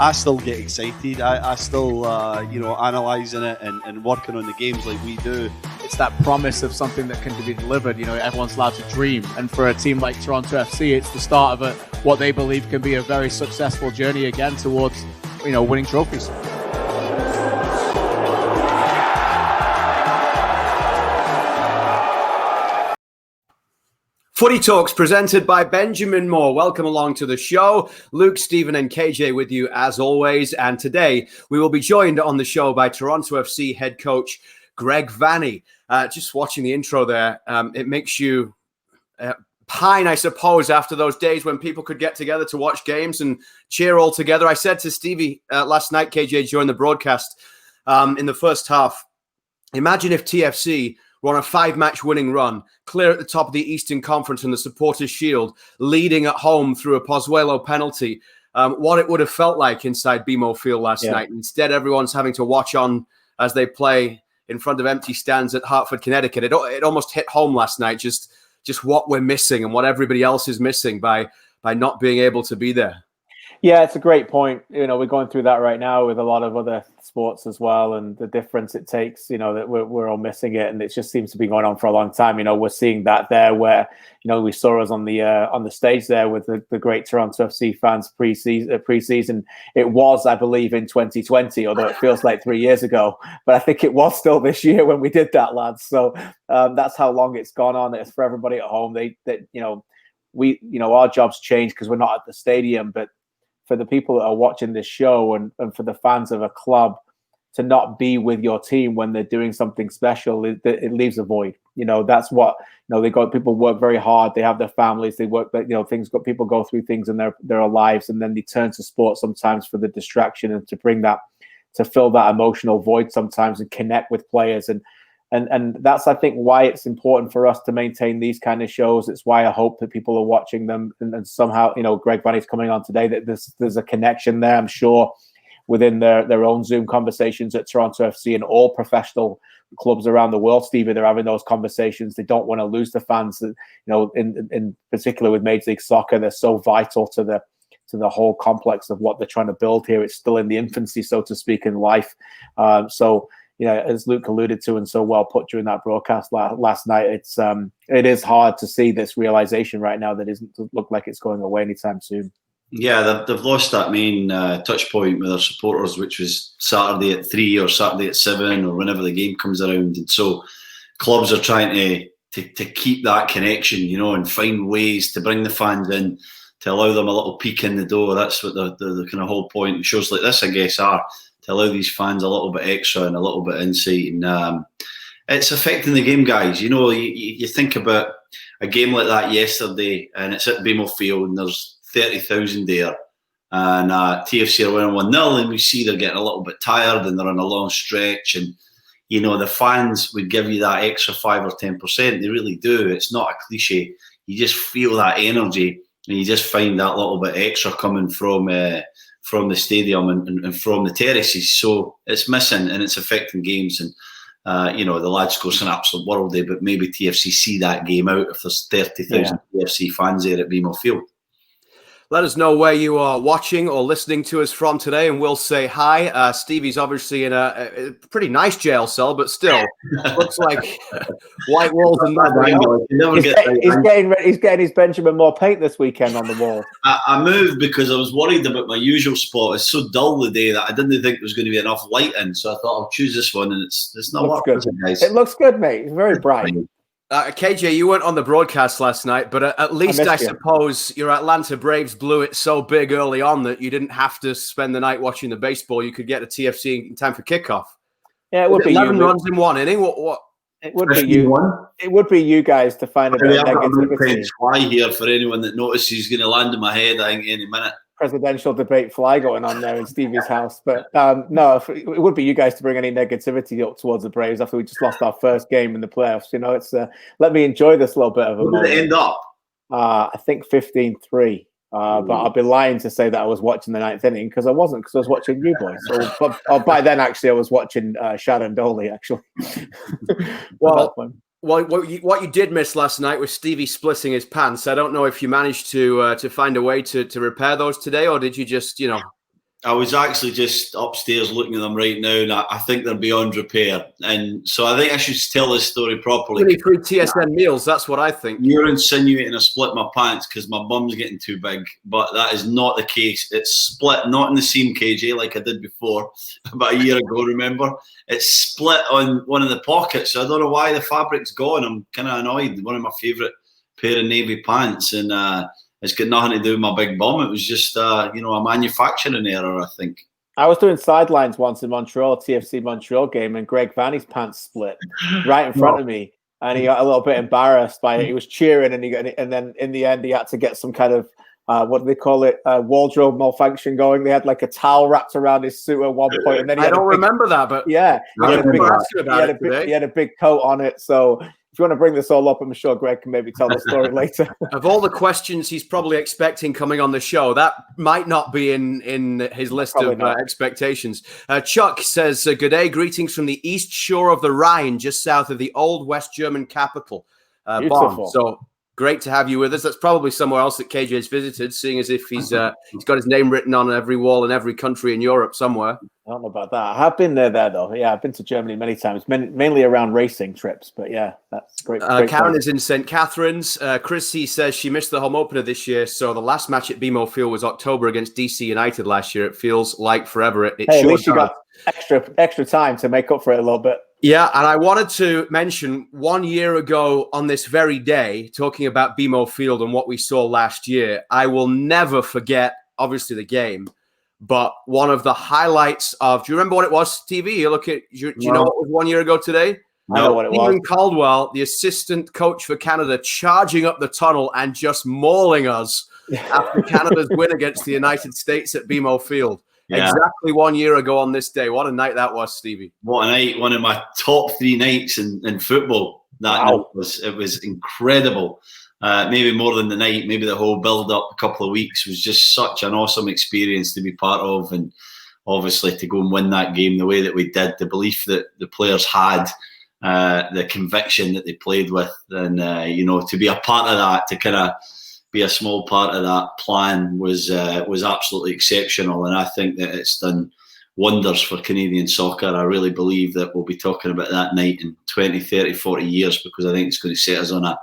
I still get excited. I still, analysing it and working on the games like we do. It's that promise of something that can be delivered. Everyone's allowed to dream. And for a team like Toronto FC, it's the start of what they believe can be a very successful journey again towards, winning trophies. Footy Talks presented by Benjamin Moore. Welcome along to the show. Luke, Stephen and KJ with you as always. And today we will be joined on the show by Toronto FC head coach Greg Vanney. Just watching the intro there, it makes you pine, I suppose, after those days when people could get together to watch games and cheer all together. I said to Stevie last night, KJ, during the broadcast in the first half, imagine if TFC were on a 5-match winning run, clear at the top of the Eastern Conference and the Supporters' Shield, leading at home through a Pozuelo penalty. What it would have felt like inside BMO Field last night. Instead, everyone's having to watch on as they play in front of empty stands at Hartford, Connecticut. It almost hit home last night, just what we're missing and what everybody else is missing by not being able to be there. Yeah, it's a great point. We're going through that right now with a lot of other sports as well, and the difference it takes, that we're all missing it, and it just seems to be going on for a long time. We're seeing that there where, we saw us on the stage there with the great Toronto FC fans pre-season. It was, I believe, in 2020, although it feels like 3 years ago, but I think it was still this year when we did that, lads. So that's how long it's gone on. It's for everybody at home. Our jobs change because we're not at the stadium, but for the people that are watching this show and for the fans of a club to not be with your team when they're doing something special, it leaves a void. That's what, people work very hard. They have their families, they work, people go through things in their lives, and then they turn to sport sometimes for the distraction and to fill that emotional void sometimes and connect with players. And that's, I think, why it's important for us to maintain these kind of shows. It's why I hope that people are watching them and somehow, Greg Vanney's coming on today, that there's a connection there, I'm sure, within their own Zoom conversations at Toronto FC and all professional clubs around the world. Stevie, they're having those conversations. They don't want to lose the fans that, in particular with Major League Soccer, they're so vital to the whole complex of what they're trying to build here. It's still in the infancy, so to speak, in life. As Luke alluded to and so well put during that broadcast last night, it is hard to see this realization right now that doesn't look like it's going away anytime soon. Yeah, they've lost that main touch point with their supporters, which was Saturday at 3 or Saturday at 7 or whenever the game comes around. And so clubs are trying to keep that connection, and find ways to bring the fans in, to allow them a little peek in the door. That's what the kind of whole point of shows like this, I guess, are. To allow these fans a little bit extra and a little bit insight. And it's affecting the game, guys. You think about a game like that yesterday, and it's at BMO Field, and there's 30,000 there. And TFC are winning 1-0, and we see they're getting a little bit tired, and they're on a long stretch. And, the fans would give you that extra 5 or 10%. They really do. It's not a cliche. You just feel that energy, and you just find that little bit extra coming from the stadium and from the terraces. So it's missing, and it's affecting games. And the lads score an absolute worldie, but maybe TFC see that game out if there's 30,000 TFC fans there at BMO Field. Let us know where you are watching or listening to us from today, and we'll say hi. Stevie's obviously in a pretty nice jail cell, but still looks like white walls and he's getting his Benjamin Moore paint this weekend on the wall. I moved because I was worried about my usual spot. It's so dull the day that I didn't think there was going to be enough light in, so I thought I'll choose this one, and it's not looks good. Guys. It looks good, mate. It's very bright. KJ, you weren't on the broadcast last night, but at least I suppose your Atlanta Braves blew it so big early on that you didn't have to spend the night watching the baseball. You could get a TFC in time for kickoff. Yeah, it would be 11 runs in one inning. What? It would be you. It would be you guys to find a bit of negativity. Fly here for anyone that notices he's going to land in my head. I think any minute. Presidential debate fly going on there in Stevie's house, but no, it would be you guys to bring any negativity up towards the Braves after we just lost our first game in the playoffs. It's let me enjoy this little bit of a moment. Did it end up? I think 15-3. But I'll be lying to say that I was watching the ninth inning because I wasn't, because I was watching you boys. So, by then, actually, I was watching Sharon Doley, actually. Well, what you did miss last night was Stevie splitting his pants. I don't know if you managed to find a way to repair those today, or did you just, I was actually just upstairs looking at them right now, and I think they're beyond repair. And so I think I should tell this story properly. Really through TSN meals, that's what I think. You're insinuating I split my pants because my bum's getting too big, but that is not the case. It's split, not in the seam, KJ, like I did before about a year ago, remember? It's split on one of the pockets. So I don't know why the fabric's gone. I'm kind of annoyed. One of my favourite pair of navy pants, and it's got nothing to do with my big bum. It was just, a manufacturing error, I think. I was doing sidelines once in Montreal, TFC Montreal game, and Greg Vanney's pants split right in front of me, and he got a little bit embarrassed by it. He was cheering, and then in the end, he had to get some kind of what do they call it? Wardrobe malfunction going. They had like a towel wrapped around his suit at one point, and then he had remember that, but yeah, he had a big coat on it. So if you want to bring this all up, I'm sure Greg can maybe tell the story later. Of all the questions he's probably expecting coming on the show, that might not be in his list of expectations. Chuck says, good day, greetings from the east shore of the Rhine, just south of the old West German capital, Bonn. So great to have you with us. That's probably somewhere else that KJ's visited, seeing as if he's got his name written on every wall in every country in Europe somewhere. I don't know about that. I have been there though. Yeah, I've been to Germany many times, mainly around racing trips. But yeah, that's great. Karen is in St. Catharines. Chrissy says she missed the home opener this year, so the last match at BMO Field was October against DC United last year. It feels like forever. At least you got extra time to make up for it a little bit. Yeah, and I wanted to mention 1 year ago on this very day, talking about BMO Field and what we saw last year, I will never forget, obviously, the game, but one of the highlights of, do you remember what it was, Stevie? Do you know what was 1 year ago today? I know what it was. Stephen Caldwell, the assistant coach for Canada, charging up the tunnel and just mauling us after Canada's win against the United States at BMO Field. Yeah. Exactly 1 year ago on this day. What a night that was, Stevie. What a night. One of my top 3 nights in football. Night was incredible. Maybe more than the night, maybe the whole build-up, a couple of weeks, was just such an awesome experience to be part of. And obviously to go and win that game the way that we did, the belief that the players had, the conviction that they played with, and, to be a part of that, to kind of be a small part of that plan was absolutely exceptional, and I think that it's done wonders for Canadian soccer. I really believe that we'll be talking about that night in 20, 30, 40 years, because I think it's going to set us on a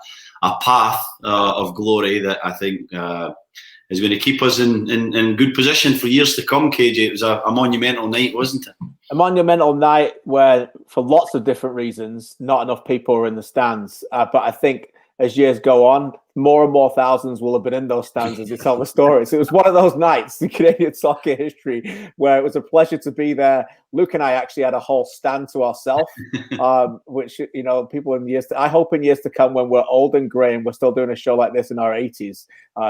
path of glory that I think is going to keep us in good position for years to come, KJ. It was a monumental night, wasn't it? A monumental night where, for lots of different reasons, not enough people were in the stands, but I think as years go on, more and more thousands will have been in those stands as you tell the stories. It was one of those nights in Canadian soccer history where it was a pleasure to be there. Luke and I actually had a whole stand to ourselves, which, people in years I hope in years to come, when we're old and grey and we're still doing a show like this in our 80s,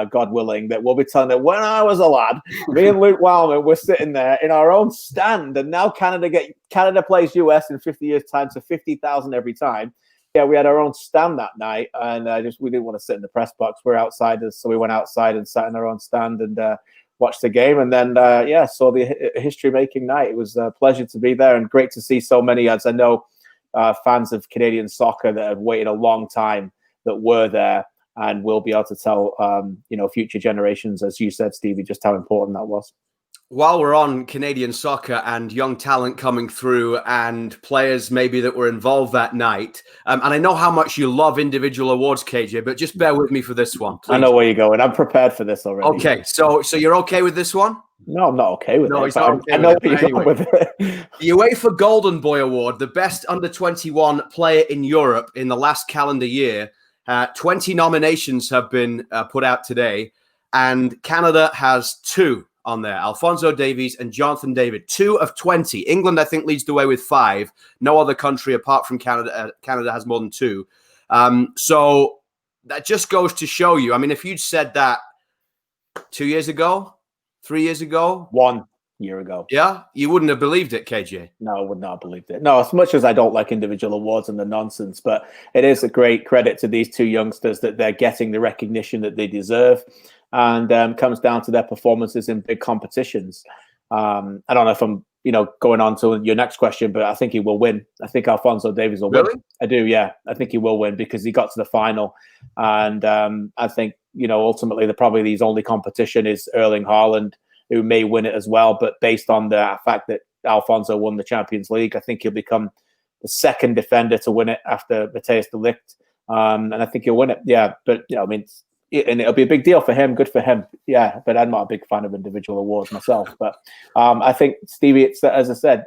God willing, that we'll be telling them, when I was a lad, me and Luke Wildman were sitting there in our own stand, and now Canada plays US in 50 years' time to 50,000 every time. Yeah, we had our own stand that night, and we didn't want to sit in the press box. We're outsiders, so we went outside and sat in our own stand and watched the game. And then, saw the history-making night. It was a pleasure to be there, and great to see so many, as I know, fans of Canadian soccer that have waited a long time that were there, and will be able to tell, future generations, as you said, Stevie, just how important that was. While we're on Canadian soccer and young talent coming through and players maybe that were involved that night, and I know how much you love individual awards, KJ, but just bear with me for this one, please. I know where you're going. I'm prepared for this already. Okay, so you're okay with this one? No, I'm not okay with it. He's not okay. I know where you're going with it. The UEFA Golden Boy Award, the best under-21 player in Europe in the last calendar year. 20 nominations have been put out today, and Canada has 2 on there, Alphonso Davies and Jonathan David, 2 of 20. England, I think, leads the way with 5. No other country apart from Canada has more than 2. So that just goes to show you. I mean, if you'd said that 2 years ago, 3 years ago, 1 year ago, yeah, you wouldn't have believed it, KJ. No, I would not have believed it. No, as much as I don't like individual awards and the nonsense, but it is a great credit to these 2 youngsters that they're getting the recognition that they deserve. And comes down to their performances in big competitions. I don't know if I'm, going on to your next question, but I think he will win. I think Alphonso Davies will win. I do, yeah. I think he will win because he got to the final. And I think, ultimately, probably his only competition is Erling Haaland who may win it as well. But based on the fact that Alphonso won the Champions League, I think he'll become the second defender to win it after Matthijs de Ligt. And I think he'll win it. Yeah, but I mean, and it'll be a big deal for him. Good for him. Yeah, but I'm not a big fan of individual awards myself. But I think Stevie, it's, as I said,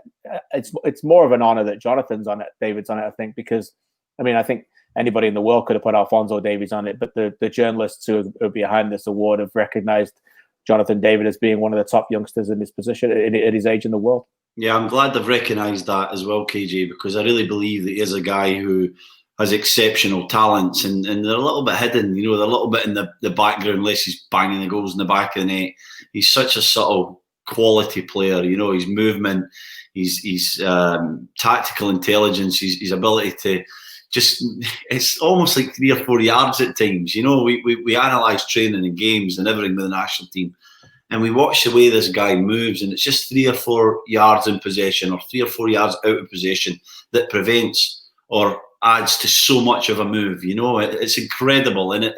it's more of an honor that Jonathan's on it, David's on it. I think because I think anybody in the world could have put Alphonso Davies on it, but the journalists who are behind this award have recognized Jonathan David as being one of the top youngsters in his position at his age in the world. Yeah, I'm glad they've recognised that as well, KJ, because I really believe that he is a guy who has exceptional talents, and they're a little bit hidden. They're a little bit in the background, unless he's banging the goals in the back of the net. He's such a subtle quality player. His movement, his tactical intelligence, his ability to it's almost like 3 or 4 yards at times. We analyse training and games and everything with the national team, and we watch the way this guy moves, and it's just 3 or 4 yards in possession or 3 or 4 yards out of possession that prevents or adds to so much of a move. It's incredible, and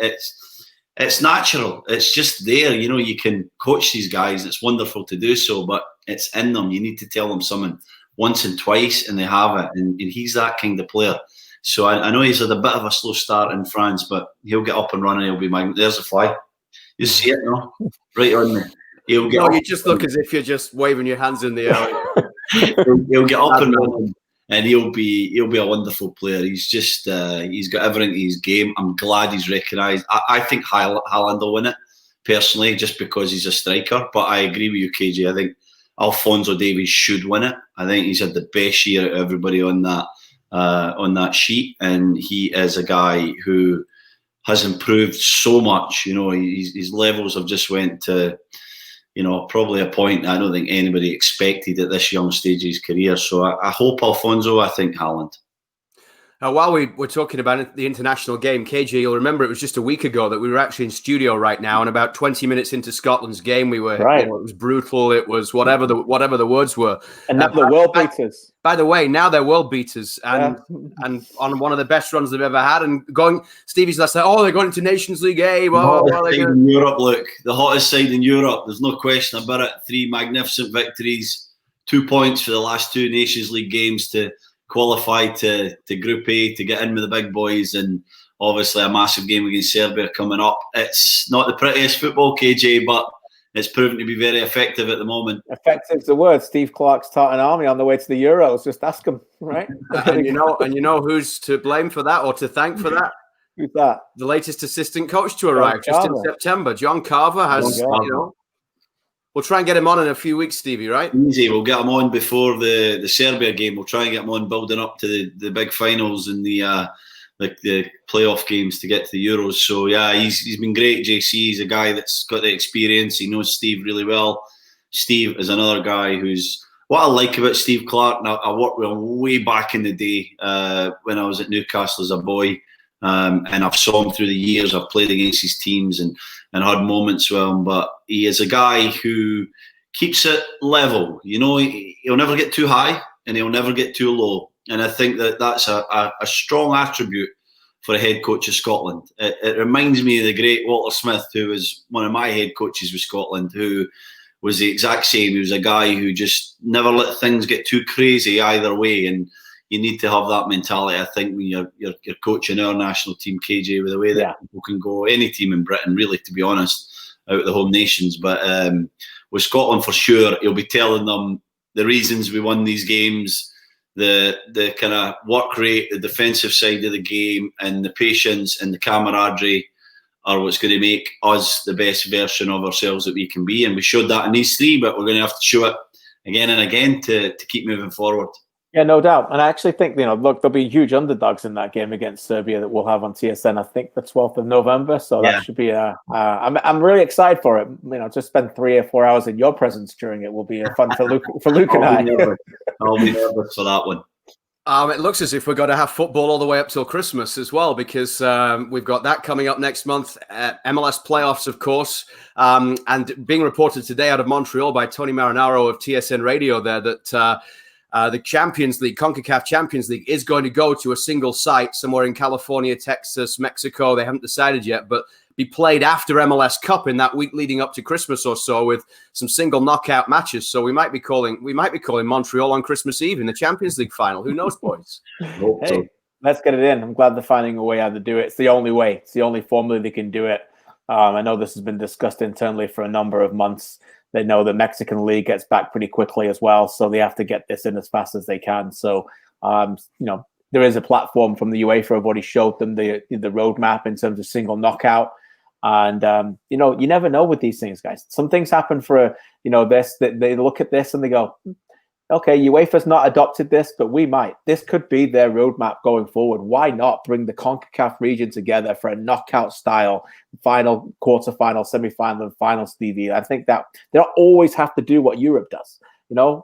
it's natural. It's just there. You can coach these guys. It's wonderful to do so, but it's in them. You need to tell them something once and twice, and they have it. And he's that kind of player. So I know he's had a bit of a slow start in France, but he'll get up and running. He'll be mine. There's a fly. You see it, no? Right on me. He'll get. No, you just look as if you're just waving your hands in the air. he'll get up and running. And he'll be a wonderful player. He's just he's got everything in his game. I'm glad he's recognised. I think Haaland will win it personally, just because he's a striker. But I agree with you, KJ. I think Alphonso Davies should win it. I think he's had the best year out of everybody on that sheet, and he is a guy who has improved so much. His levels have just went to probably a point I don't think anybody expected at this young stage of his career. So I hope Alphonso, I think Haaland. Now, while we're talking about the international game, KJ, you'll remember it was just a week ago that we were actually in studio right now, and about 20 minutes into Scotland's game, we were, right. It was brutal. It was whatever the words were. And now the world beaters. By the way, now they're world beaters and on one of the best runs they've ever had. And Stevie's last night, they're going into Nations League A. In Europe, look, the hottest side in Europe. There's no question about it. 3 magnificent victories, 2 points for the last 2 Nations League games to qualify to Group A to get in with the big boys, and obviously a massive game against Serbia coming up. It's not the prettiest football, KJ, but it's proven to be very effective at the moment. Effective's the word. Steve Clarke's taught an army on the way to the Euros. Just ask him, right? and you know who's to blame for that or to thank for that? Who's that? The latest assistant coach to arrive just in September. John Carver has, we'll try and get him on in a few weeks, Stevie, right? Easy. We'll get him on before the Serbia game. We'll try and get him on building up to the big finals and the playoff games to get to the Euros. So, yeah, he's been great, JC. He's a guy that's got the experience. He knows Steve really well. Steve is another guy who's... What I like about Steve Clarke, now I worked with him way back in the day when I was at Newcastle as a boy. And I've saw him through the years. I've played against his teams and had moments with him. But he is a guy who keeps it level. He'll never get too high and he'll never get too low. And I think that's a strong attribute for a head coach of Scotland. It reminds me of the great Walter Smith, who was one of my head coaches with Scotland, who was the exact same. He was a guy who just never let things get too crazy either way. And you need to have that mentality, I think, when you're coaching our national team, KJ, with the way that people can go, any team in Britain, really, to be honest, out of the home nations. But with Scotland, for sure, he'll be telling them the reasons we won these games, the kind of work rate, the defensive side of the game, and the patience and the camaraderie are what's going to make us the best version of ourselves that we can be. And we showed that in these 3, but we're going to have to show it again and again to keep moving forward. Yeah, no doubt. And I actually think, look, there'll be huge underdogs in that game against Serbia that we'll have on TSN, I think the 12th of November. So that should be I'm really excited for it. Just spend 3 or 4 hours in your presence during it will be fun for Luke and I. I'll be nervous for that one. It looks as if we're going to have football all the way up till Christmas as well, because we've got that coming up next month. MLS playoffs, of course, and being reported today out of Montreal by Tony Marinaro of TSN Radio there that the Champions League, CONCACAF Champions League, is going to go to a single site somewhere in California, Texas, Mexico. They haven't decided yet, but be played after MLS Cup in that week leading up to Christmas or so, with some single knockout matches. So we might be calling Montreal on Christmas Eve in the Champions League final. Who knows, boys? Hey, let's get it in. I'm glad they're finding a way how to do it. It's the only way. It's the only formula they can do it. I know this has been discussed internally for a number of months. They know the Mexican League gets back pretty quickly as well, so they have to get this in as fast as they can. So, there is a platform from the UEFA. I've already showed them the roadmap in terms of single knockout. And, you never know with these things, guys. Some things happen for, this, that they look at this and they go, okay, UEFA's not adopted this, but we might. This could be their roadmap going forward. Why not bring the CONCACAF region together for a knockout style final, quarterfinal, semifinal, and final, Stevie? I think that they don't always have to do what Europe does.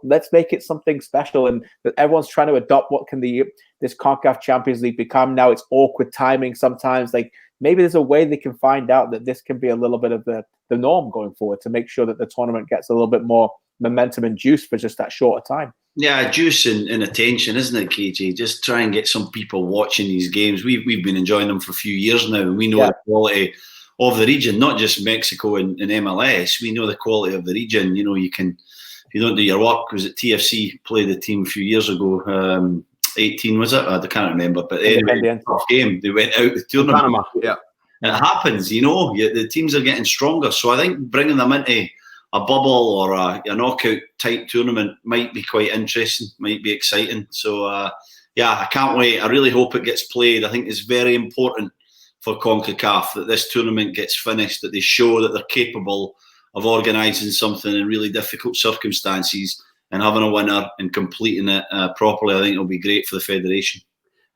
Let's make it something special. And that everyone's trying to adopt what can this CONCACAF Champions League become now. It's awkward timing sometimes. Like, maybe there's a way they can find out that this can be a little bit of the norm going forward to make sure that the tournament gets a little bit more momentum and juice for just that shorter time. Yeah, juice and attention, isn't it, KJ? Just try and get some people watching these games. We've been enjoying them for a few years now, and we know the quality of the region, not just Mexico and MLS. We know the quality of the region. If you don't do your work, was it TFC played the team a few years ago? 18 was it? I can't remember. But anyway, tough game. They went out the tournament. Panama, yeah. It happens, the teams are getting stronger. So I think bringing them into a bubble or a knockout type tournament might be quite interesting, might be exciting. So, I can't wait. I really hope it gets played. I think it's very important for CONCACAF that this tournament gets finished, that they show that they're capable of organising something in really difficult circumstances and having a winner and completing it properly. I think it'll be great for the federation.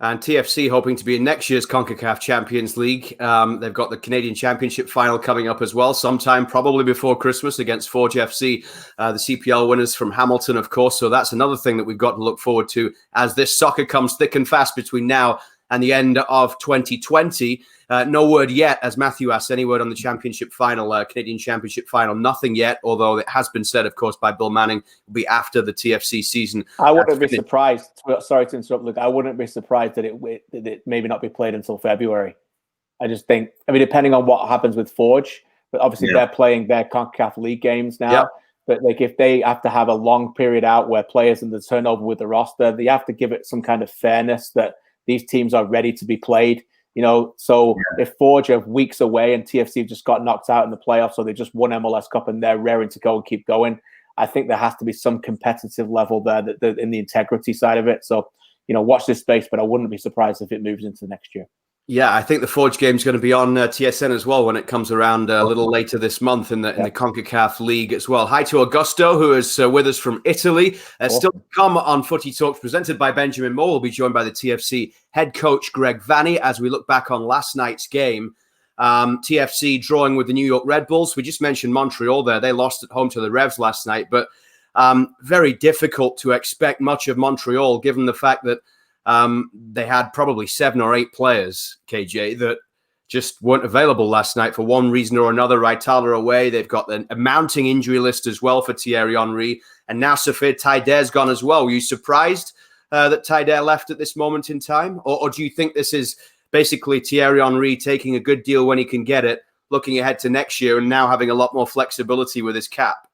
And TFC hoping to be in next year's CONCACAF Champions League. They've got the Canadian Championship final coming up as well, sometime probably before Christmas against Forge FC, the CPL winners from Hamilton, of course. So that's another thing that we've got to look forward to as this soccer comes thick and fast between now and the end of 2020. No word yet, as Matthew asked, any word on the championship final, Canadian Championship final? Nothing yet, although it has been said, of course, by Bill Manning, will be after the TFC season. I wouldn't be surprised. Sorry to interrupt, Luke. I wouldn't be surprised that it maybe not be played until February. I just think, depending on what happens with Forge, but obviously they're playing their CONCACAF League games now. Yeah. But if they have to have a long period out where players in the turnover with the roster, they have to give it some kind of fairness that these teams are ready to be played. If Forge are weeks away and TFC have just got knocked out in the playoffs, or they just won MLS Cup and they're raring to go and keep going, I think there has to be some competitive level there that in the integrity side of it. So, watch this space, but I wouldn't be surprised if it moves into next year. Yeah, I think the Forge game is going to be on TSN as well when it comes around a little later this month in the CONCACAF League as well. Hi to Augusto, who is with us from Italy. Still to come on Footy Talks, presented by Benjamin Moore. We'll be joined by the TFC head coach, Greg Vanney, as we look back on last night's game. TFC drawing with the New York Red Bulls. We just mentioned Montreal there. They lost at home to the Revs last night, but very difficult to expect much of Montreal, given the fact that they had probably 7 or 8 players, KJ, that just weren't available last night for one reason or another. Raitala away. They've got a mounting injury list as well for Theirry Henry. And now Safir Taider's gone as well. Were you surprised that Taider left at this moment in time? Or do you think this is basically Theirry Henry taking a good deal when he can get it, looking ahead to next year and now having a lot more flexibility with his cap?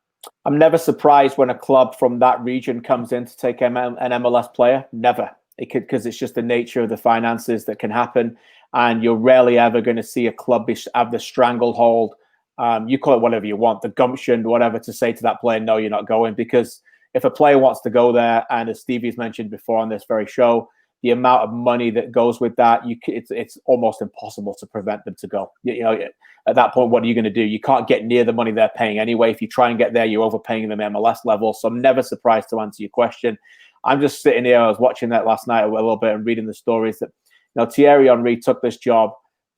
I'm never surprised when a club from that region comes in to take an MLS player. Never. Because it's just the nature of the finances that can happen. And you're rarely ever going to see a club have the stranglehold. You call it whatever you want, the gumption, whatever, to say to that player, no, you're not going. Because if a player wants to go there, and as Stevie's mentioned before on this very show, the amount of money that goes with that, it's almost impossible to prevent them to go. At that point, what are you going to do? You can't get near the money they're paying anyway. If you try and get there, you're overpaying them MLS level. So I'm never surprised to answer your question. I'm just sitting here. I was watching that last night a little bit and reading the stories that, Theirry Henry took this job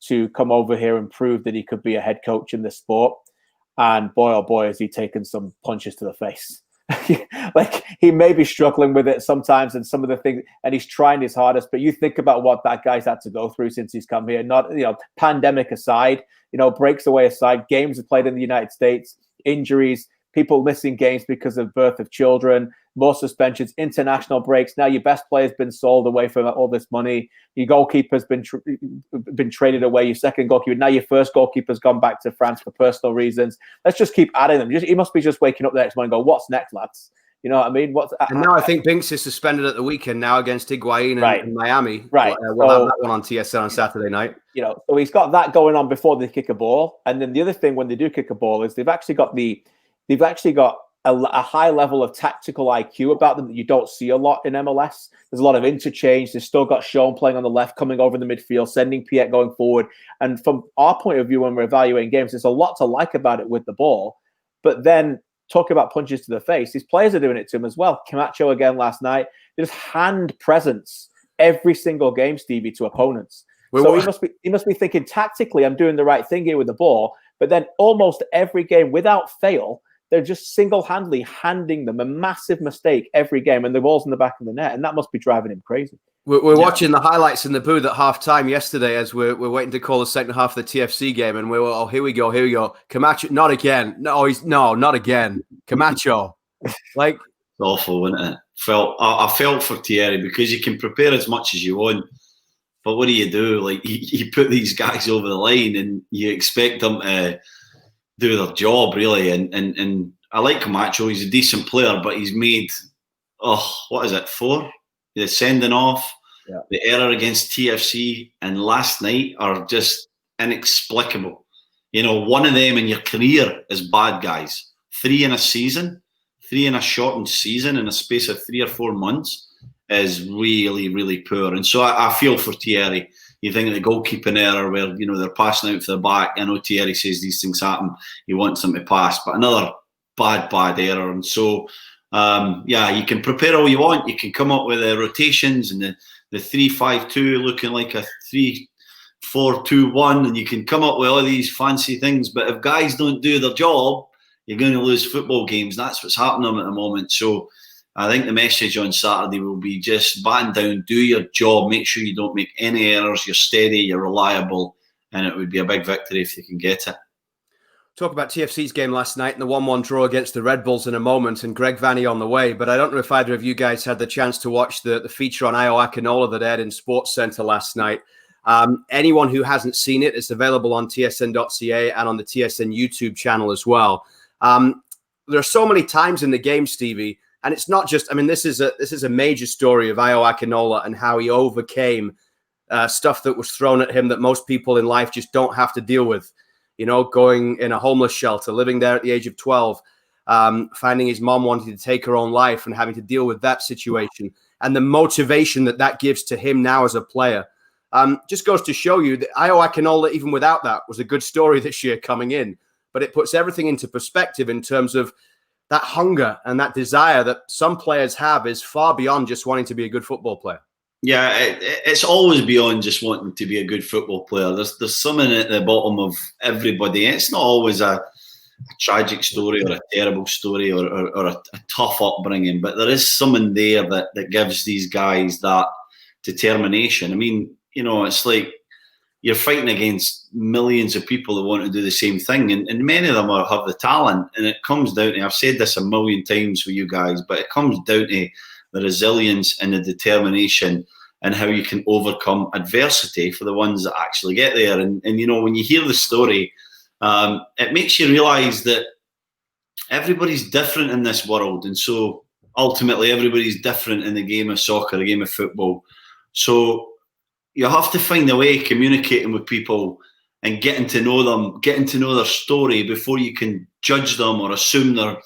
to come over here and prove that he could be a head coach in this sport. And boy, oh boy, has he taken some punches to the face. Like, he may be struggling with it sometimes and some of the things, and he's trying his hardest. But you think about what that guy's had to go through since he's come here. Not, pandemic aside, breaks away aside, games are played in the United States, injuries, people missing games because of birth of children, more suspensions, international breaks. Now your best player's been sold away for all this money. Your goalkeeper's been traded away. Your second goalkeeper. Now your first goalkeeper's gone back to France for personal reasons. Let's just keep adding them. He must be just waking up the next morning and go, what's next, lads? You know what I mean? And now I think Binks is suspended at the weekend now against Higuain in Miami. Right. We'll have that one on TSN on Saturday night. You know, so he's got that going on before they kick a ball. And then the other thing when they do kick a ball is they've actually got a high level of tactical IQ about them that you don't see a lot in MLS. There's a lot of interchange. They've still got Sean playing on the left, coming over the midfield, sending Piet going forward. And from our point of view, when we're evaluating games, there's a lot to like about it with the ball. But then talking about punches to the face, these players are doing it to him as well. Camacho again last night. Just hand presence every single game, Stevie, to opponents. So he must be thinking tactically, I'm doing the right thing here with the ball. But then almost every game, without fail, they're just single-handedly handing them a massive mistake every game, and the ball's in the back of the net, and that must be driving him crazy. We're watching the highlights in the booth at half-time yesterday as we're waiting to call the second half of the TFC game, and we were, oh, here we go. Camacho, not again. No, not again. Camacho. Like, it's awful, wasn't it? I felt for Theirry because you can prepare as much as you want, but what do? Like, you put these guys over the line and you expect them to do their job, really. And I like Camacho. He's a decent player, but he's made, 4? The sending off, the error against TFC, and last night are just inexplicable. You know, one of them in your career is bad, guys. 3 in a season, 3 in a shortened season in a space of 3 or 4 months is really, really poor. And so I feel for Theirry. You think of the goalkeeping error where, you know, they're passing out for the back. I know Theirry says these things happen. He wants them to pass, but another bad error. And so, you can prepare all you want. You can come up with the rotations and the 3-5-2 looking like a 3-4-2-1, and you can come up with all these fancy things. But if guys don't do their job, you're going to lose football games. That's what's happening at the moment. So I think the message on Saturday will be just batten down, do your job, make sure you don't make any errors, you're steady, you're reliable, and it would be a big victory if they can get it. Talk about TFC's game last night and the 1-1 draw against the Red Bulls in a moment, and Greg Vanney on the way. But I don't know if either of you guys had the chance to watch the feature on Io Akinola that aired in Sports Centre last night. Anyone who hasn't seen it, it's available on tsn.ca and on the TSN YouTube channel as well. There are so many times in the game, Stevie, and it's not just, I mean, this is a major story of Io Akinola and how he overcame stuff that was thrown at him that most people in life just don't have to deal with. You know, going in a homeless shelter, living there at the age of 12, finding his mom wanting to take her own life and having to deal with that situation, and the motivation that gives to him now as a player. Just goes to show you that Io Akinola, even without that, was a good story this year coming in. But it puts everything into perspective in terms of that hunger and that desire that some players have is far beyond just wanting to be a good football player. Yeah, it's always beyond just wanting to be a good football player. There's something at the bottom of everybody. It's not always a tragic story or a terrible story or a tough upbringing, but there is something there that gives these guys that determination. I mean, you know, it's like you're fighting against millions of people that want to do the same thing, and many of them have the talent, and it comes down to, I've said this a million times for you guys, but it comes down to the resilience and the determination and how you can overcome adversity for the ones that actually get there. And you know, when you hear the story, it makes you realise that everybody's different in this world. And so ultimately everybody's different in the game of soccer, the game of football. So you have to find a way of communicating with people and getting to know them, getting to know their story before you can judge them or assume they're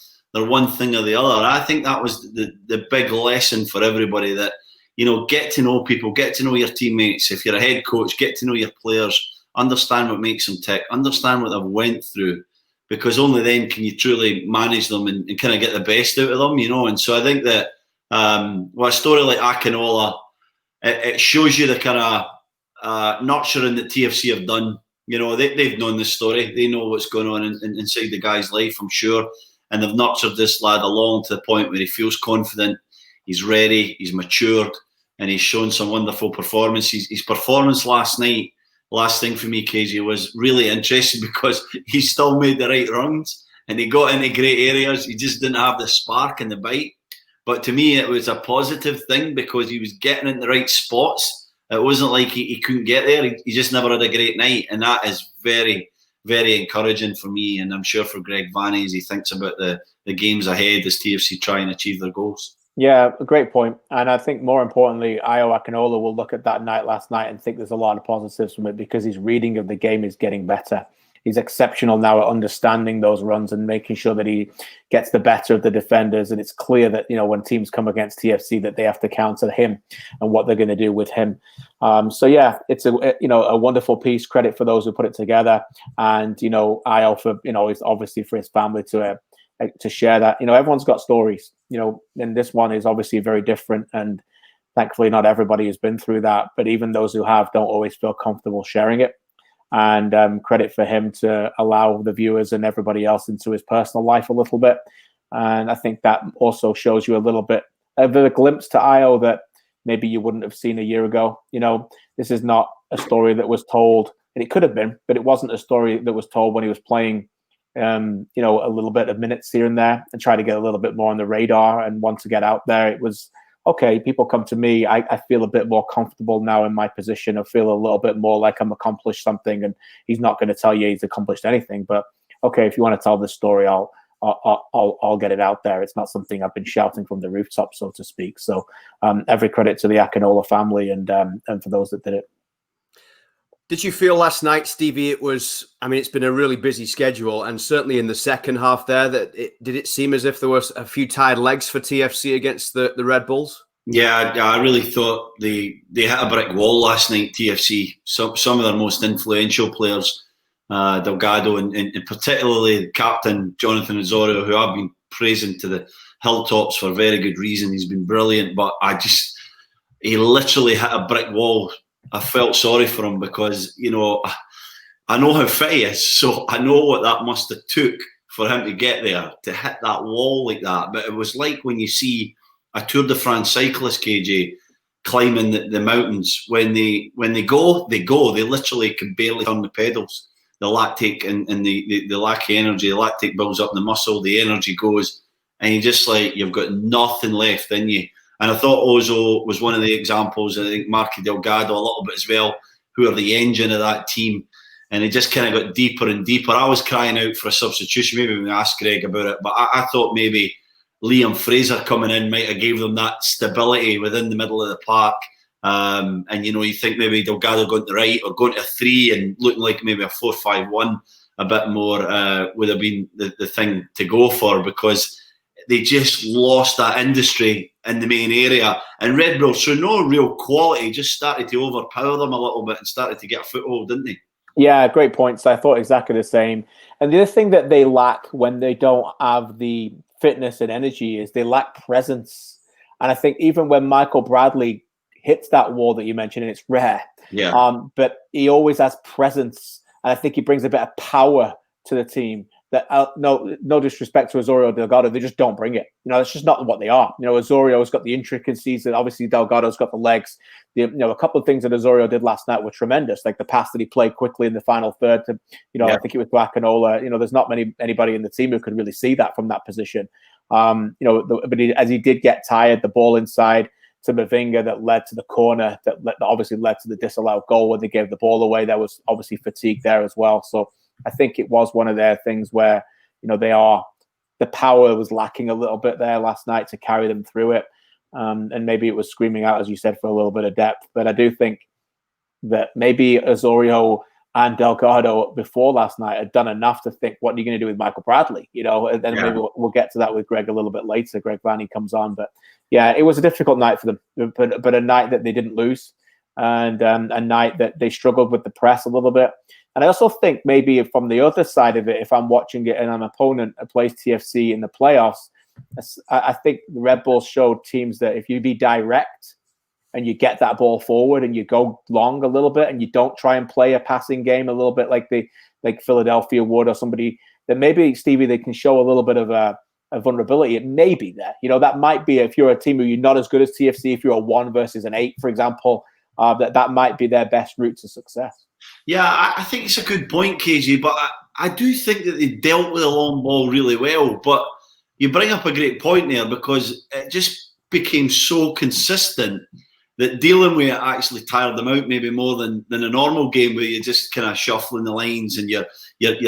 one thing or the other. I think that was the big lesson for everybody, that, you know, get to know people, get to know your teammates. If you're a head coach, get to know your players, understand what makes them tick, understand what they've went through, because only then can you truly manage them and kind of get the best out of them, you know. And so I think that a story like Akinola, it shows you the kind of nurturing that TFC have done. You know, they've known this story. They know what's going on inside the guy's life, I'm sure. And they've nurtured this lad along to the point where he feels confident, he's ready, he's matured, and he's shown some wonderful performances. His performance last night, last thing for me, KJ, was really interesting because he still made the right runs. and he got into great areas. He just didn't have the spark and the bite. But to me, it was a positive thing because he was getting in the right spots. It wasn't like he couldn't get there. He just never had a great night. And that is very, very encouraging for me. And I'm sure for Greg Vanney as he thinks about the games ahead as TFC try and achieve their goals. Yeah, a great point. And I think more importantly, Ayo Akinola will look at that night last night and think there's a lot of positives from it because his reading of the game is getting better. He's exceptional now at understanding those runs and making sure that he gets the better of the defenders. And it's clear that, when teams come against TFC, that they have to counter him and what they're going to do with him. So yeah, it's a wonderful piece. Credit for those who put it together. And, Ayo for, it's obviously for his family to share that. Everyone's got stories, and this one is obviously very different. And thankfully, not everybody has been through that. But even those who have don't always feel comfortable sharing it. And credit for him to allow the viewers and everybody else into his personal life a little bit. And I think that also shows you a little bit of a glimpse to Ayo that maybe you wouldn't have seen a year ago. This is not a story that was told, and it could have been, but it wasn't a story that was told when he was playing, a little bit of minutes here and there and try to get a little bit more on the radar and want to get out there. It was, okay, people come to me. I feel a bit more comfortable now in my position. I feel a little bit more like I'm accomplished something, and he's not going to tell you he's accomplished anything. But okay, if you want to tell this story, I'll get it out there. It's not something I've been shouting from the rooftop, so to speak. So every credit to the Akinola family and for those that did it. Did you feel last night, Stevie, it's been a really busy schedule, and certainly in the second half there, did it seem as if there was a few tired legs for TFC against the Red Bulls? Yeah, I really thought they hit a brick wall last night, TFC. Some of their most influential players, Delgado and particularly captain Jonathan Osorio, who I've been praising to the hilltops for very good reason. He's been brilliant, but he literally hit a brick wall. I felt sorry for him because, I know how fit he is, so I know what that must have took for him to get there, to hit that wall like that. But it was like when you see a Tour de France cyclist, KJ, climbing the mountains. When they go. They literally can barely turn the pedals. The lactate and the lack of energy, the lactate builds up the muscle, the energy goes, and you just you've got nothing left in you. And I thought Ozo was one of the examples. I think Marky Delgado a little bit as well, who are the engine of that team. And it just kind of got deeper and deeper. I was crying out for a substitution. Maybe we asked Greg about it. But I thought maybe Liam Fraser coming in might have gave them that stability within the middle of the park. And, you think maybe Delgado going to the right or going to a 3 and looking like maybe a 4-5-1 a bit more would have been the thing to go for, because they just lost that industry in the main area. And Red Bull, so no real quality, just started to overpower them a little bit and started to get a foothold, didn't they? Yeah, great points. I thought exactly the same. And the other thing that they lack when they don't have the fitness and energy is they lack presence. And I think even when Michael Bradley hits that wall that you mentioned, and it's rare, but he always has presence. And I think he brings a bit of power to the team that, no disrespect to Osorio Delgado, they just don't bring it. That's just not what they are. Osorio's got the intricacies, and obviously Delgado's got the legs. A couple of things that Osorio did last night were tremendous, like the pass that he played quickly in the final third to, I think it was to Akinola. There's not anybody in the team who could really see that from that position. But as he did get tired, the ball inside to Mavinga that led to the corner, that obviously led to the disallowed goal when they gave the ball away. There was obviously fatigue there as well. So I think it was one of their things where, the power was lacking a little bit there last night to carry them through it. And maybe it was screaming out, as you said, for a little bit of depth. But I do think that maybe Osorio and Delgado before last night had done enough to think, what are you going to do with Michael Bradley? And then maybe we'll get to that with Greg a little bit later. Greg Vanney comes on. But yeah, it was a difficult night for them, but a night that they didn't lose, and a night that they struggled with the press a little bit. And I also think maybe from the other side of it, if I'm watching it and an opponent plays TFC in the playoffs, I think the Red Bulls showed teams that if you be direct and you get that ball forward and you go long a little bit and you don't try and play a passing game a little bit like Philadelphia would, or somebody, that maybe, Stevie, they can show a little bit of a vulnerability. It may be there. That might be, if you're a team who you're not as good as TFC, if you're a 1 versus an 8, for example, that might be their best route to success. Yeah, I think it's a good point, KG, but I do think that they dealt with the long ball really well, but you bring up a great point there because it just became so consistent that dealing with it actually tired them out maybe more than a normal game where you're just kind of shuffling the lines and you're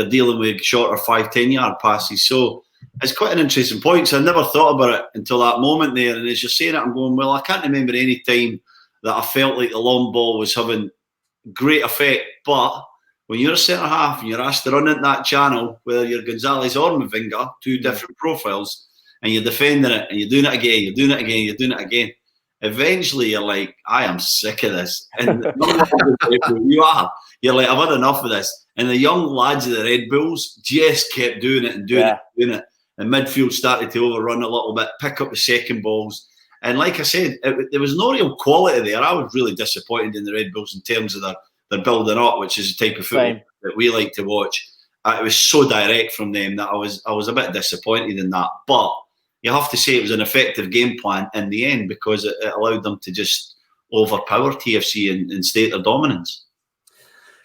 dealing with shorter 5-10 yard passes. So it's quite an interesting point. So I never thought about it until that moment there. And as you're saying it, I'm going, well, I can't remember any time that I felt like the long ball was having great effect. But when you're a centre half and you're asked to run into that channel, whether you're Gonzalez or Mavinga, two different profiles, and you're defending it and you're doing it again, you're doing it again, you're doing it again, eventually you're like, I am sick of this. And you're like, I've had enough of this. And the young lads of the Red Bulls just kept doing it and doing it and doing it. And midfield started to overrun a little bit, pick up the second balls. And like I said, there was no real quality there. I was really disappointed in the Red Bulls in terms of their building up, which is the type of football that we like to watch. It was so direct from them that I was a bit disappointed in that. But you have to say it was an effective game plan in the end because it allowed them to just overpower TFC and state their dominance.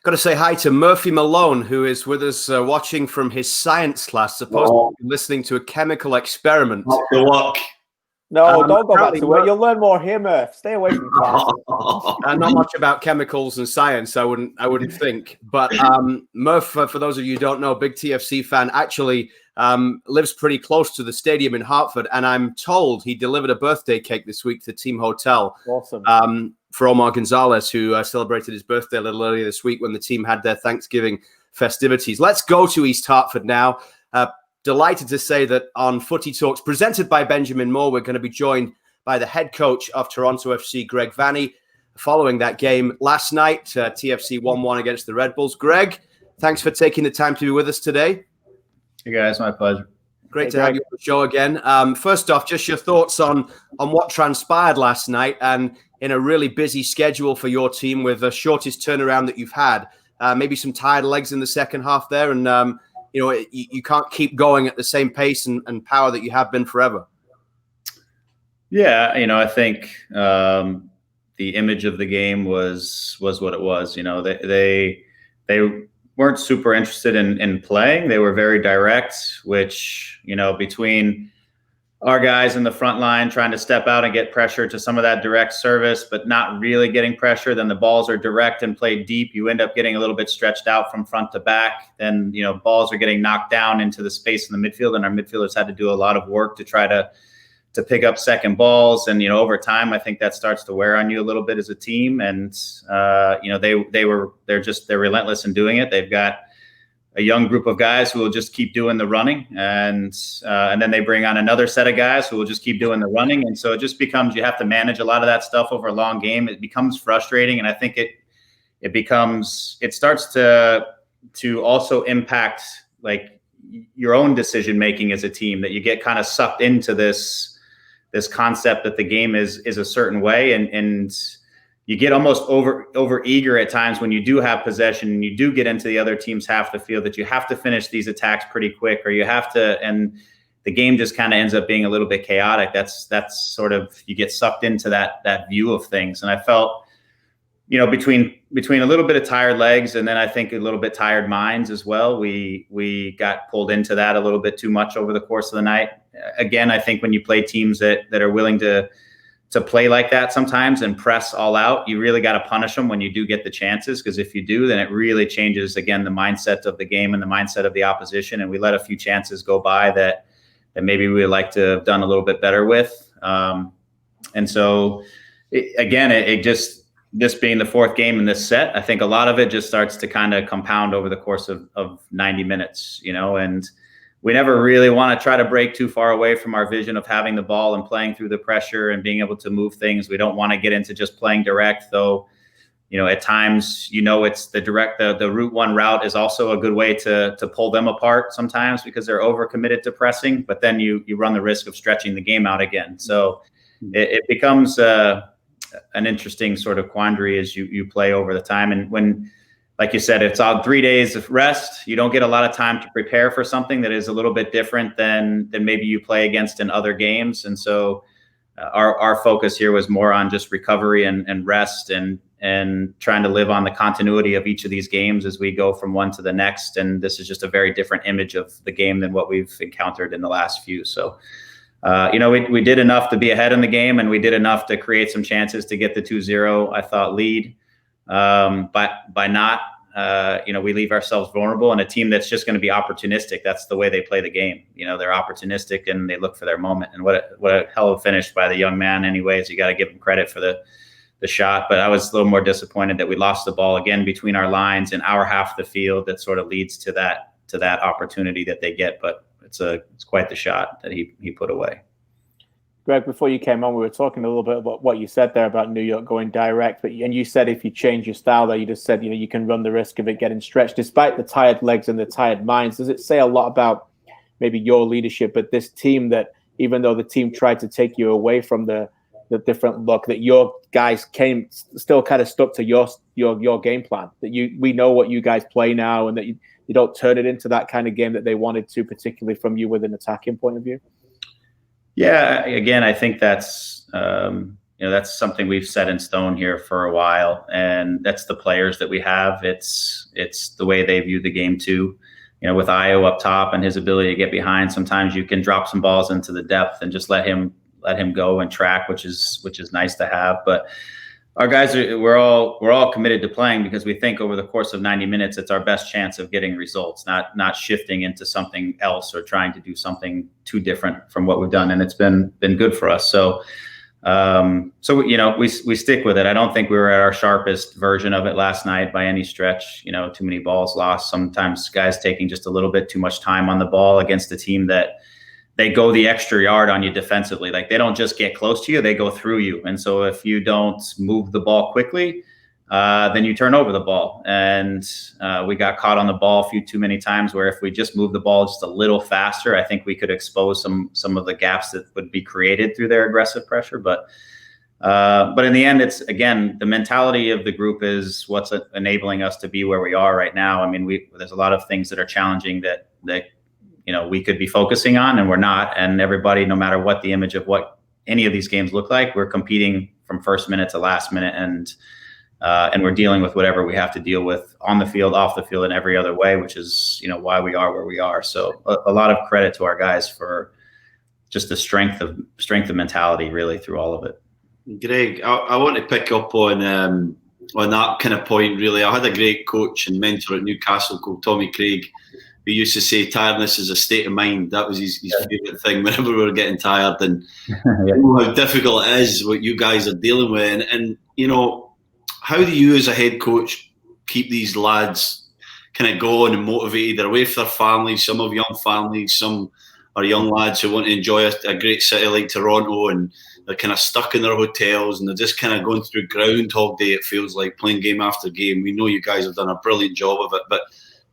Got to say hi to Murphy Malone, who is with us watching from his science class, supposed to be listening to a chemical experiment. Good luck. No, don't go back to work. You'll learn more here, Murph. Stay away from class. Not much about chemicals and science, I wouldn't think. But Murph, for those of you who don't know, big TFC fan, actually lives pretty close to the stadium in Hartford, and I'm told he delivered a birthday cake this week to Team Hotel. Awesome. For Omar Gonzalez, who celebrated his birthday a little earlier this week when the team had their Thanksgiving festivities. Let's go to East Hartford now. Delighted to say that on Footy Talks, presented by Benjamin Moore, we're going to be joined by the head coach of Toronto FC, Greg Vanney, following that game last night. TFC 1-1 against the Red Bulls. Greg, thanks for taking the time to be with us today. Hey guys, my pleasure. Great to have you on the show again. First off, just your thoughts on what transpired last night and in a really busy schedule for your team with the shortest turnaround that you've had. Maybe some tired legs in the second half there, and you can't keep going at the same pace and power that you have been forever. Yeah, I think the image of the game was what it was. They weren't super interested in playing. They were very direct, which, between our guys in the front line trying to step out and get pressure to some of that direct service, but not really getting pressure. Then the balls are direct and played deep. You end up getting a little bit stretched out from front to back. Then, balls are getting knocked down into the space in the midfield, and our midfielders had to do a lot of work to try to pick up second balls. And, over time, I think that starts to wear on you a little bit as a team. And, they're relentless in doing it. They've got a young group of guys who will just keep doing the running, and then they bring on another set of guys who will just keep doing the running. And so it just becomes, you have to manage a lot of that stuff over a long game. It becomes frustrating. And I think it starts to also impact like your own decision-making as a team, that you get kind of sucked into this concept that the game is a certain way. And you get almost over eager at times when you do have possession and you do get into the other team's half of the field, that you have to finish these attacks pretty quick, or you have to, and the game just kind of ends up being a little bit chaotic. That's sort of, you get sucked into that view of things. And I felt, between a little bit of tired legs and then I think a little bit tired minds as well, we got pulled into that a little bit too much over the course of the night. Again, I think when you play teams that are willing to play like that sometimes and press all out, you really got to punish them when you do get the chances, because if you do, then it really changes, again, the mindset of the game and the mindset of the opposition. And we let a few chances go by that maybe we would like to have done a little bit better with. And so, it just, this being the fourth game in this set, I think a lot of it just starts to kind of compound over the course of 90 minutes, and we never really want to try to break too far away from our vision of having the ball and playing through the pressure and being able to move things. We don't want to get into just playing direct, though. At times, it's the direct, the route one route is also a good way to pull them apart sometimes, because they're overcommitted to pressing, but then you run the risk of stretching the game out again. So it becomes an interesting sort of quandary as you play over the time. And when, like you said, it's all 3 days of rest, you don't get a lot of time to prepare for something that is a little bit different than maybe you play against in other games. And so our focus here was more on just recovery and rest and trying to live on the continuity of each of these games as we go from one to the next. And this is just a very different image of the game than what we've encountered in the last few. So, we did enough to be ahead in the game, and we did enough to create some chances to get the 2-0, I thought, lead. But by not, we leave ourselves vulnerable, and a team that's just going to be opportunistic. That's the way they play the game. They're opportunistic and they look for their moment. And what a hell of a finish by the young man anyways. You got to give him credit for the shot, but I was a little more disappointed that we lost the ball again between our lines in our half of the field. That sort of leads to that opportunity that they get, but it's quite the shot that he put away. Greg, before you came on, we were talking a little bit about what you said there about New York going direct, and you said if you change your style there, you just said, you can run the risk of it getting stretched. Despite the tired legs and the tired minds, does it say a lot about maybe your leadership, but this team that even though the team tried to take you away from the different look, that your guys still kind of stuck to your game plan, that we know what you guys play now, and that you don't turn it into that kind of game that they wanted to, particularly from you with an attacking point of view? Yeah, again, I think that's that's something we've set in stone here for a while, and that's the players that we have. It's the way they view the game too. With Io up top and his ability to get behind, sometimes you can drop some balls into the depth and just let him go and track, which is nice to have. But our guys we're all committed to playing because we think over the course of 90 minutes it's our best chance of getting results, not shifting into something else or trying to do something too different from what we've done. And it's been good for us. So we stick with it. I don't think we were at our sharpest version of it last night by any stretch. Too many balls lost. Sometimes guys taking just a little bit too much time on the ball against a team that they go the extra yard on you defensively. Like, they don't just get close to you, they go through you. And so if you don't move the ball quickly, then you turn over the ball. And we got caught on the ball a few too many times, where if we just move the ball just a little faster, I think we could expose some of the gaps that would be created through their aggressive pressure. But in the end, it's, again, the mentality of the group is what's enabling us to be where we are right now. I mean, there's a lot of things that are challenging that we could be focusing on, and we're not. And everybody, no matter what the image of what any of these games look like, we're competing from first minute to last minute, and we're dealing with whatever we have to deal with on the field, off the field, in every other way, which is why we are where we are. So a lot of credit to our guys for just the strength of mentality, really, through all of it. Greg, I want to pick up on that kind of point. Really, I had a great coach and mentor at Newcastle called Tommy Craig, who used to say tiredness is a state of mind. That was his favourite thing whenever we were getting tired, and how difficult it is what you guys are dealing with. And how do you as a head coach keep these lads kind of going and motivated? They're away from their families. Some have young families. Some are young lads who want to enjoy a great city like Toronto, and they're kind of stuck in their hotels, and they're just kind of going through Groundhog Day, it feels like, playing game after game. We know you guys have done a brilliant job of it, but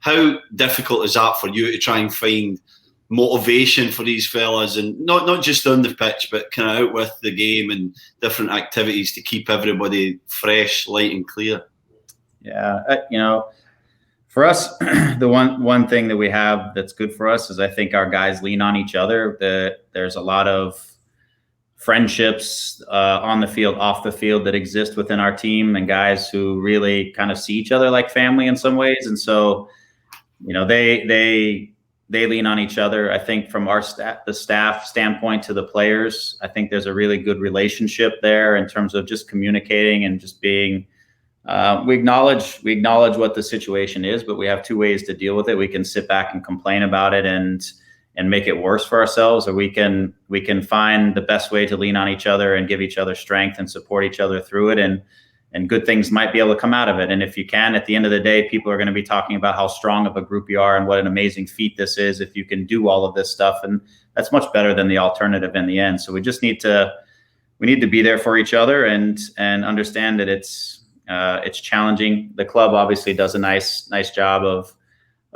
how difficult is that for you to try and find motivation for these fellas, and not just on the pitch, but kind of out with the game and different activities to keep everybody fresh, light and clear? Yeah, for us, the one thing that we have that's good for us is I think our guys lean on each other. There's a lot of friendships on the field, off the field, that exist within our team, and guys who really kind of see each other like family in some ways. And so they lean on each other. I think from the staff standpoint to the players, I think there's a really good relationship there in terms of just communicating and just being. We acknowledge what the situation is, but we have two ways to deal with it. We can sit back and complain about it and make it worse for ourselves, or we can find the best way to lean on each other and give each other strength and support each other through it. And good things might be able to come out of it. And if you can, at the end of the day, people are going to be talking about how strong of a group you are and what an amazing feat this is if you can do all of this stuff. And that's much better than the alternative in the end. So we just need to be there for each other and understand that it's challenging. The club obviously does a nice job of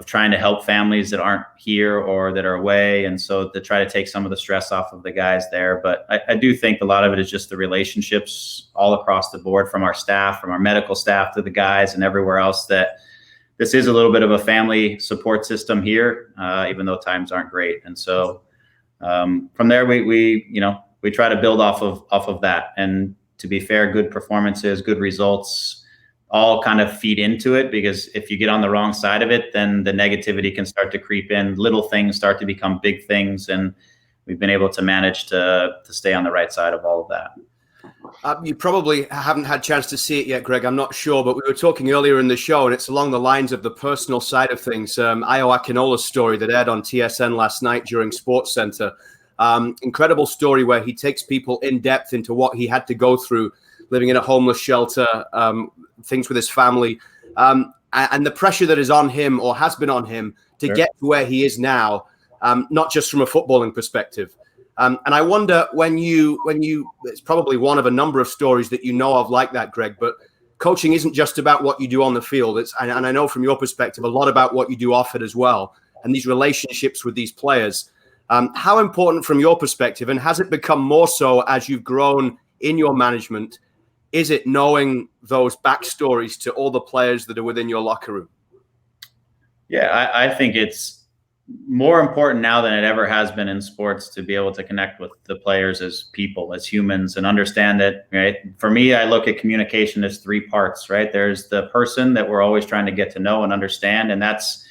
trying to help families that aren't here or that are away, and so to try to take some of the stress off of the guys there. But I do think a lot of it is just the relationships all across the board, from our staff, from our medical staff to the guys and everywhere else, that this is a little bit of a family support system here, even though times aren't great. And so from there, we we try to build off of that. And to be fair, good performances, good results, all kind of feed into it, because if you get on the wrong side of it, then the negativity can start to creep in. Little things start to become big things, and we've been able to manage to stay on the right side of all of that. You probably haven't had a chance to see it yet, Greg. I'm not sure, but we were talking earlier in the show, and it's along the lines of the personal side of things. Ayo Akinola's story that aired on TSN last night during SportsCenter. Incredible story where he takes people in depth into what he had to go through, living in a homeless shelter, things with his family, and the pressure that is on him or has been on him to get to where he is now, not just from a footballing perspective. And I wonder when you, it's probably one of a number of stories that you know of like that, Greg, but coaching isn't just about what you do on the field. And I know from your perspective, a lot about what you do off it as well. And these relationships with these players, how important from your perspective, and has it become more so as you've grown in your management, is it knowing those backstories to all the players that are within your locker room? Yeah, I think it's more important now than it ever has been in sports to be able to connect with the players as people, as humans, and understand that, right? For me, I look at communication as 3 parts, right? There's the person that we're always trying to get to know and understand. And that's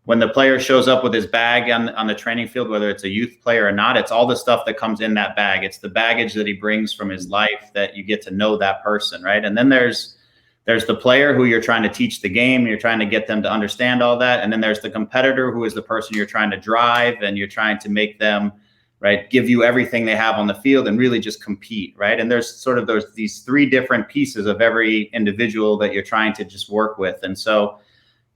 when the player shows up with his bag on the training field, whether it's a youth player or not, it's all the stuff that comes in that bag. It's the baggage that he brings from his life that you get to know that person, right? And then there's the player who you're trying to teach the game. You're trying to get them to understand all that. And then there's the competitor, who is the person you're trying to drive, and you're trying to make them, right, give you everything they have on the field and really just compete, right? And there's sort of these 3 different pieces of every individual that you're trying to just work with. And so,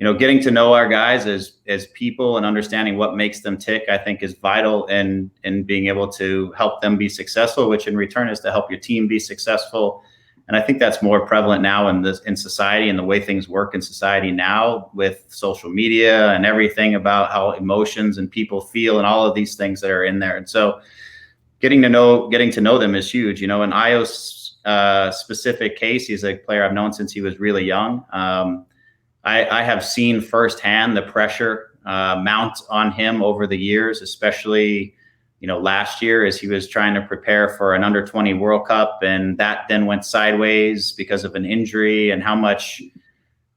you know, getting to know our guys as people and understanding what makes them tick, I think is vital in being able to help them be successful, which in return is to help your team be successful. And I think that's more prevalent now in society and the way things work in society now, with social media and everything about how emotions and people feel and all of these things that are in there. And so getting to know them is huge. You know, in Ayo's specific case, he's a player I've known since he was really young. I have seen firsthand the pressure mount on him over the years, especially, you know, last year as he was trying to prepare for an under-20 World Cup, and that then went sideways because of an injury, and how much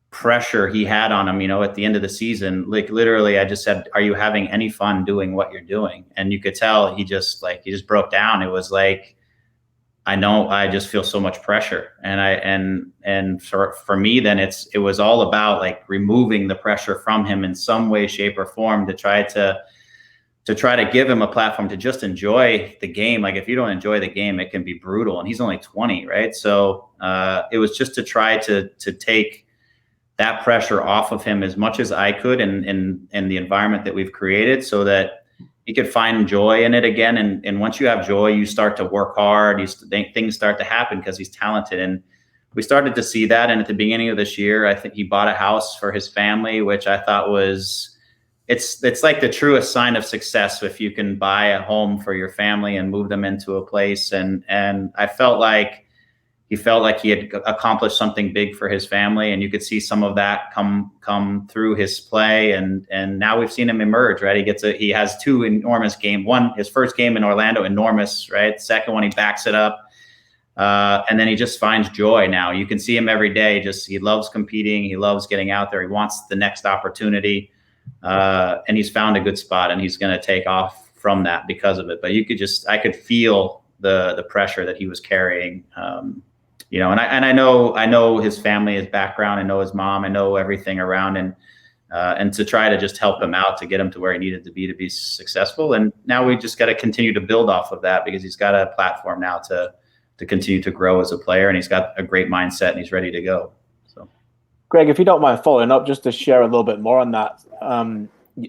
pressure he had on him, you know, at the end of the season. Like, literally, I just said, "Are you having any fun doing what you're doing?" And you could tell he just broke down. It was like, I know, I just feel so much pressure. And for me, then it was all about like removing the pressure from him in some way, shape, or form, to try to give him a platform to just enjoy the game. Like, if you don't enjoy the game, it can be brutal. And he's only 20, right? So it was just to try to take that pressure off of him as much as I could in the environment that we've created, so that he could find joy in it again. And once you have joy, you start to work hard. Things start to happen because he's talented. And we started to see that. And at the beginning of this year, I think he bought a house for his family, which I thought was, it's like the truest sign of success if you can buy a home for your family and move them into a place. And I felt like he had accomplished something big for his family, and you could see some of that come through his play. And now we've seen him emerge, right? He has 2 enormous games. One, his first game in Orlando, enormous, right? Second one, he backs it up. And then he just finds joy now. You can see him every day. He loves competing. He loves getting out there. He wants the next opportunity. And he's found a good spot, and he's going to take off from that because of it. But I could feel the pressure that he was carrying. You know, and I know his family, his background. I know his mom. I know everything around, and to try to just help him out to get him to where he needed to be successful. And now we just got to continue to build off of that, because he's got a platform now to continue to grow as a player, and he's got a great mindset, and he's ready to go. So, Greg, if you don't mind following up, just to share a little bit more on that,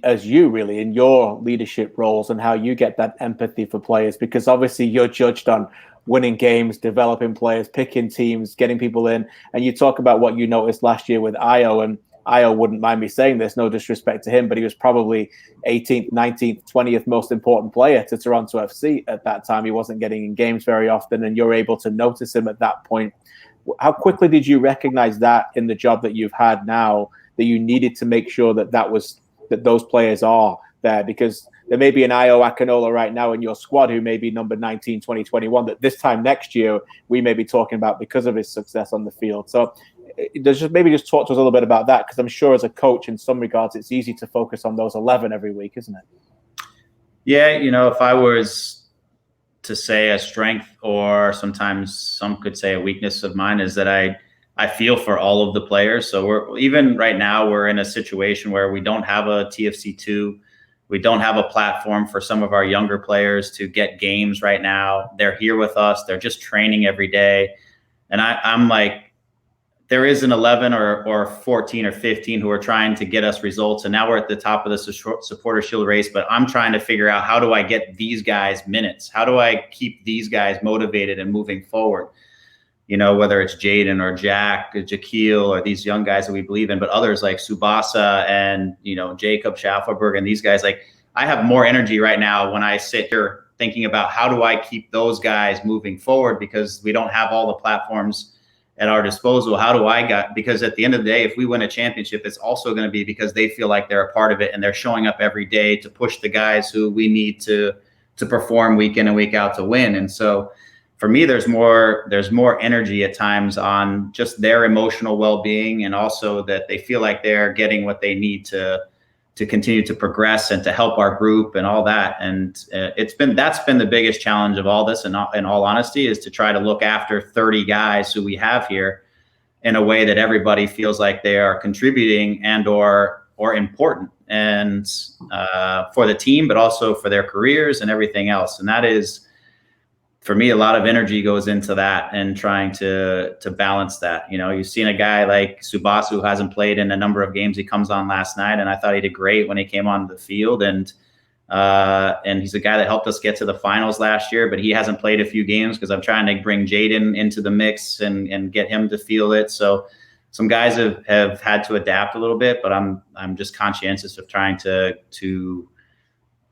as you really in your leadership roles and how you get that empathy for players, because obviously you're judged on winning games, developing players, picking teams, getting people in. And you talk about what you noticed last year with Ayo, and Ayo wouldn't mind me saying this, no disrespect to him, but he was probably 18th, 19th, 20th most important player to Toronto FC at that time. He wasn't getting in games very often, and you're able to notice him at that point. How quickly did you recognize that in the job that you've had now, that you needed to make sure that those players are there, because there may be an Io Akinola right now in your squad who may be number 19, 20, 21 that this time next year we may be talking about because of his success on the field. So maybe just talk to us a little bit about that, because I'm sure as a coach in some regards it's easy to focus on those 11 every week, isn't it? Yeah, if I was to say a strength, or sometimes some could say a weakness of mine, is that I feel for all of the players. So even right now we're in a situation where we don't have a TFC2. We don't have a platform for some of our younger players to get games right now. They're here with us. They're just training every day. And I'm like, there is an 11 or 14 or 15 who are trying to get us results. And now we're at the top of the supporter shield race, but I'm trying to figure out, how do I get these guys minutes? How do I keep these guys motivated and moving forward? Whether it's Jaden or Jack, or Jaquil, or these young guys that we believe in, but others like Subasa and, Jacob Schaffelberg and these guys. Like, I have more energy right now when I sit here thinking about, how do I keep those guys moving forward, because we don't have all the platforms at our disposal. Because at the end of the day, if we win a championship, it's also going to be because they feel like they're a part of it and they're showing up every day to push the guys who we need to perform week in and week out to win. And so for me, there's more energy at times on just their emotional well-being, and also that they feel like they're getting what they need to continue to progress and to help our group and all that. And that's been the biggest challenge of all this, in all honesty, is to try to look after 30 guys who we have here in a way that everybody feels like they are contributing and or important, and for the team, but also for their careers and everything else. And that is, for me, a lot of energy goes into that, and trying to balance that. You've seen a guy like Subasa who hasn't played in a number of games. He comes on last night, and I thought he did great when he came on the field. And he's a guy that helped us get to the finals last year, but he hasn't played a few games because I'm trying to bring Jaden into the mix and get him to feel it. So some guys have had to adapt a little bit, but I'm just conscientious of trying to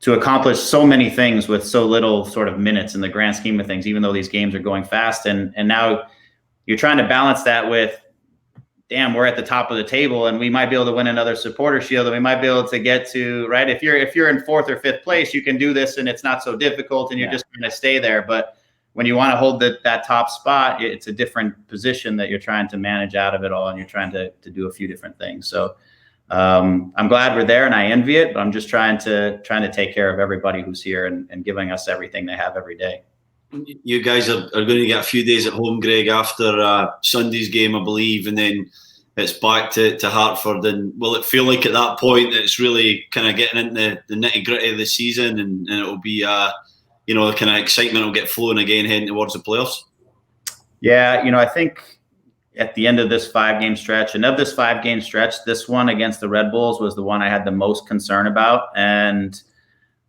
accomplish so many things with so little sort of minutes in the grand scheme of things, even though these games are going fast. And now you're trying to balance that with, damn, we're at the top of the table and we might be able to win another supporter shield, and we might be able to get to, right? If you're in 4th or 5th place, you can do this and it's not so difficult and you're just going to stay there. But when you want to hold that top spot, it's a different position that you're trying to manage out of it all, and you're trying to do a few different things. So I'm glad we're there and I envy it, but I'm just trying to take care of everybody who's here and giving us everything they have every day. You guys are going to get a few days at home, Greg, after Sunday's game, I believe, and then it's back to Hartford. And will it feel like at that point that it's really kind of getting into the nitty-gritty of the season, and it'll be, the kind of excitement will get flowing again heading towards the playoffs? Yeah, I think at the end of this 5-game stretch, and of this 5-game stretch, this one against the Red Bulls was the one I had the most concern about. And,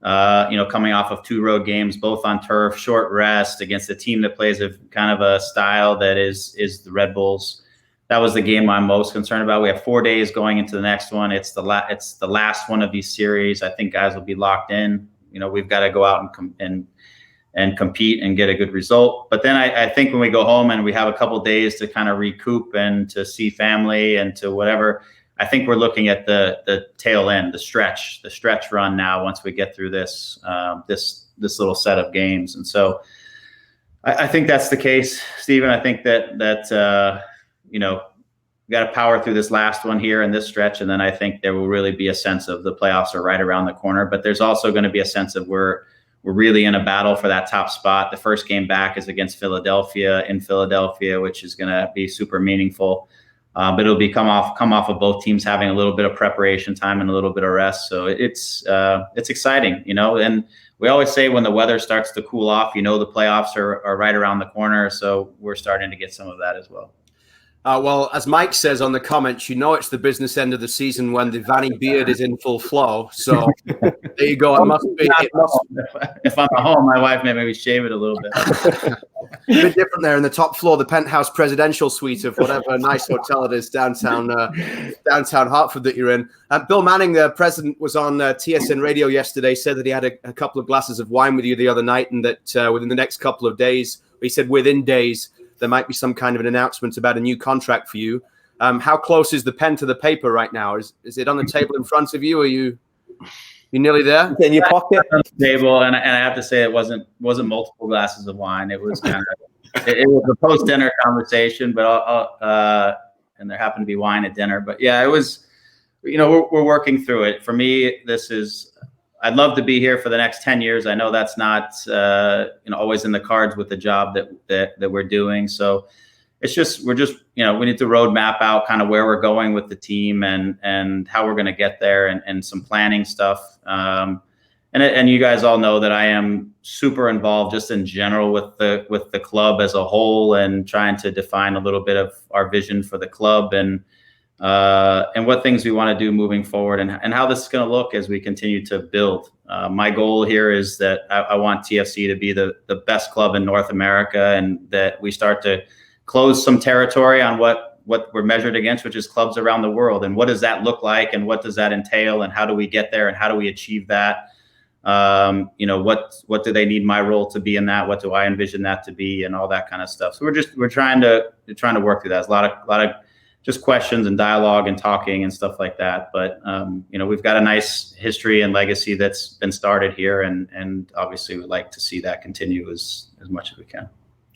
coming off of 2 road games, both on turf, short rest against a team that plays a kind of a style that is the Red Bulls. That was the game I'm most concerned about. We have 4 days going into the next one. It's the last one of these series. I think guys will be locked in. We've got to go out and compete and get a good result. But then I think when we go home and we have a couple days to kind of recoup and to see family and to whatever, I think we're looking at the tail end, the stretch run now once we get through this little set of games. And so I think that's the case, Stephen. I think that we got to power through this last one here in this stretch, and then I think there will really be a sense of the playoffs are right around the corner. But there's also going to be a sense of we're really in a battle for that top spot. The first game back is against Philadelphia in Philadelphia, which is going to be super meaningful. But it'll be come off of both teams having a little bit of preparation time and a little bit of rest. So it's exciting, and we always say when the weather starts to cool off, the playoffs are right around the corner. So we're starting to get some of that as well. Well, as Mike says on the comments, it's the business end of the season when the Vanney beard is in full flow. So there you go. It must be. If I'm at home, my wife may maybe shave it a little bit. A bit different there in the top floor, the penthouse presidential suite of whatever nice hotel it is downtown Hartford that you're in. Bill Manning, the president, was on TSN radio yesterday, said that he had a couple of glasses of wine with you the other night, and that within the next couple of days, he said within days, there might be some kind of an announcement about a new contract for you. How close is the pen to the paper right now? Is it on the table in front of you? Are you? You nearly there? In your pocket? On the table, and I have to say it wasn't multiple glasses of wine. It was kind of it was a post dinner conversation, but and there happened to be wine at dinner. But yeah, it was. We're working through it. For me, I'd love to be here for the next 10 years. I know that's not always in the cards with the job that we're doing. So it's just we need to roadmap out kind of where we're going with the team and how we're going to get there and some planning stuff. And you guys all know that I am super involved just in general with the club as a whole and trying to define a little bit of our vision for the club and what things we want to do moving forward and how this is going to look as we continue to build. My goal here is that I want TFC to be the best club in North America and that we start to close some territory on what we're measured against, which is clubs around the world. And what does that look like? And what does that entail? And how do we get there? And how do we achieve that? What do they need my role to be in that? What do I envision that to be? And all that kind of stuff. So we're trying to work through that. There's a lot of just questions and dialogue and talking and stuff like that. But, we've got a nice history and legacy that's been started here. And obviously we'd like to see that continue as much as we can.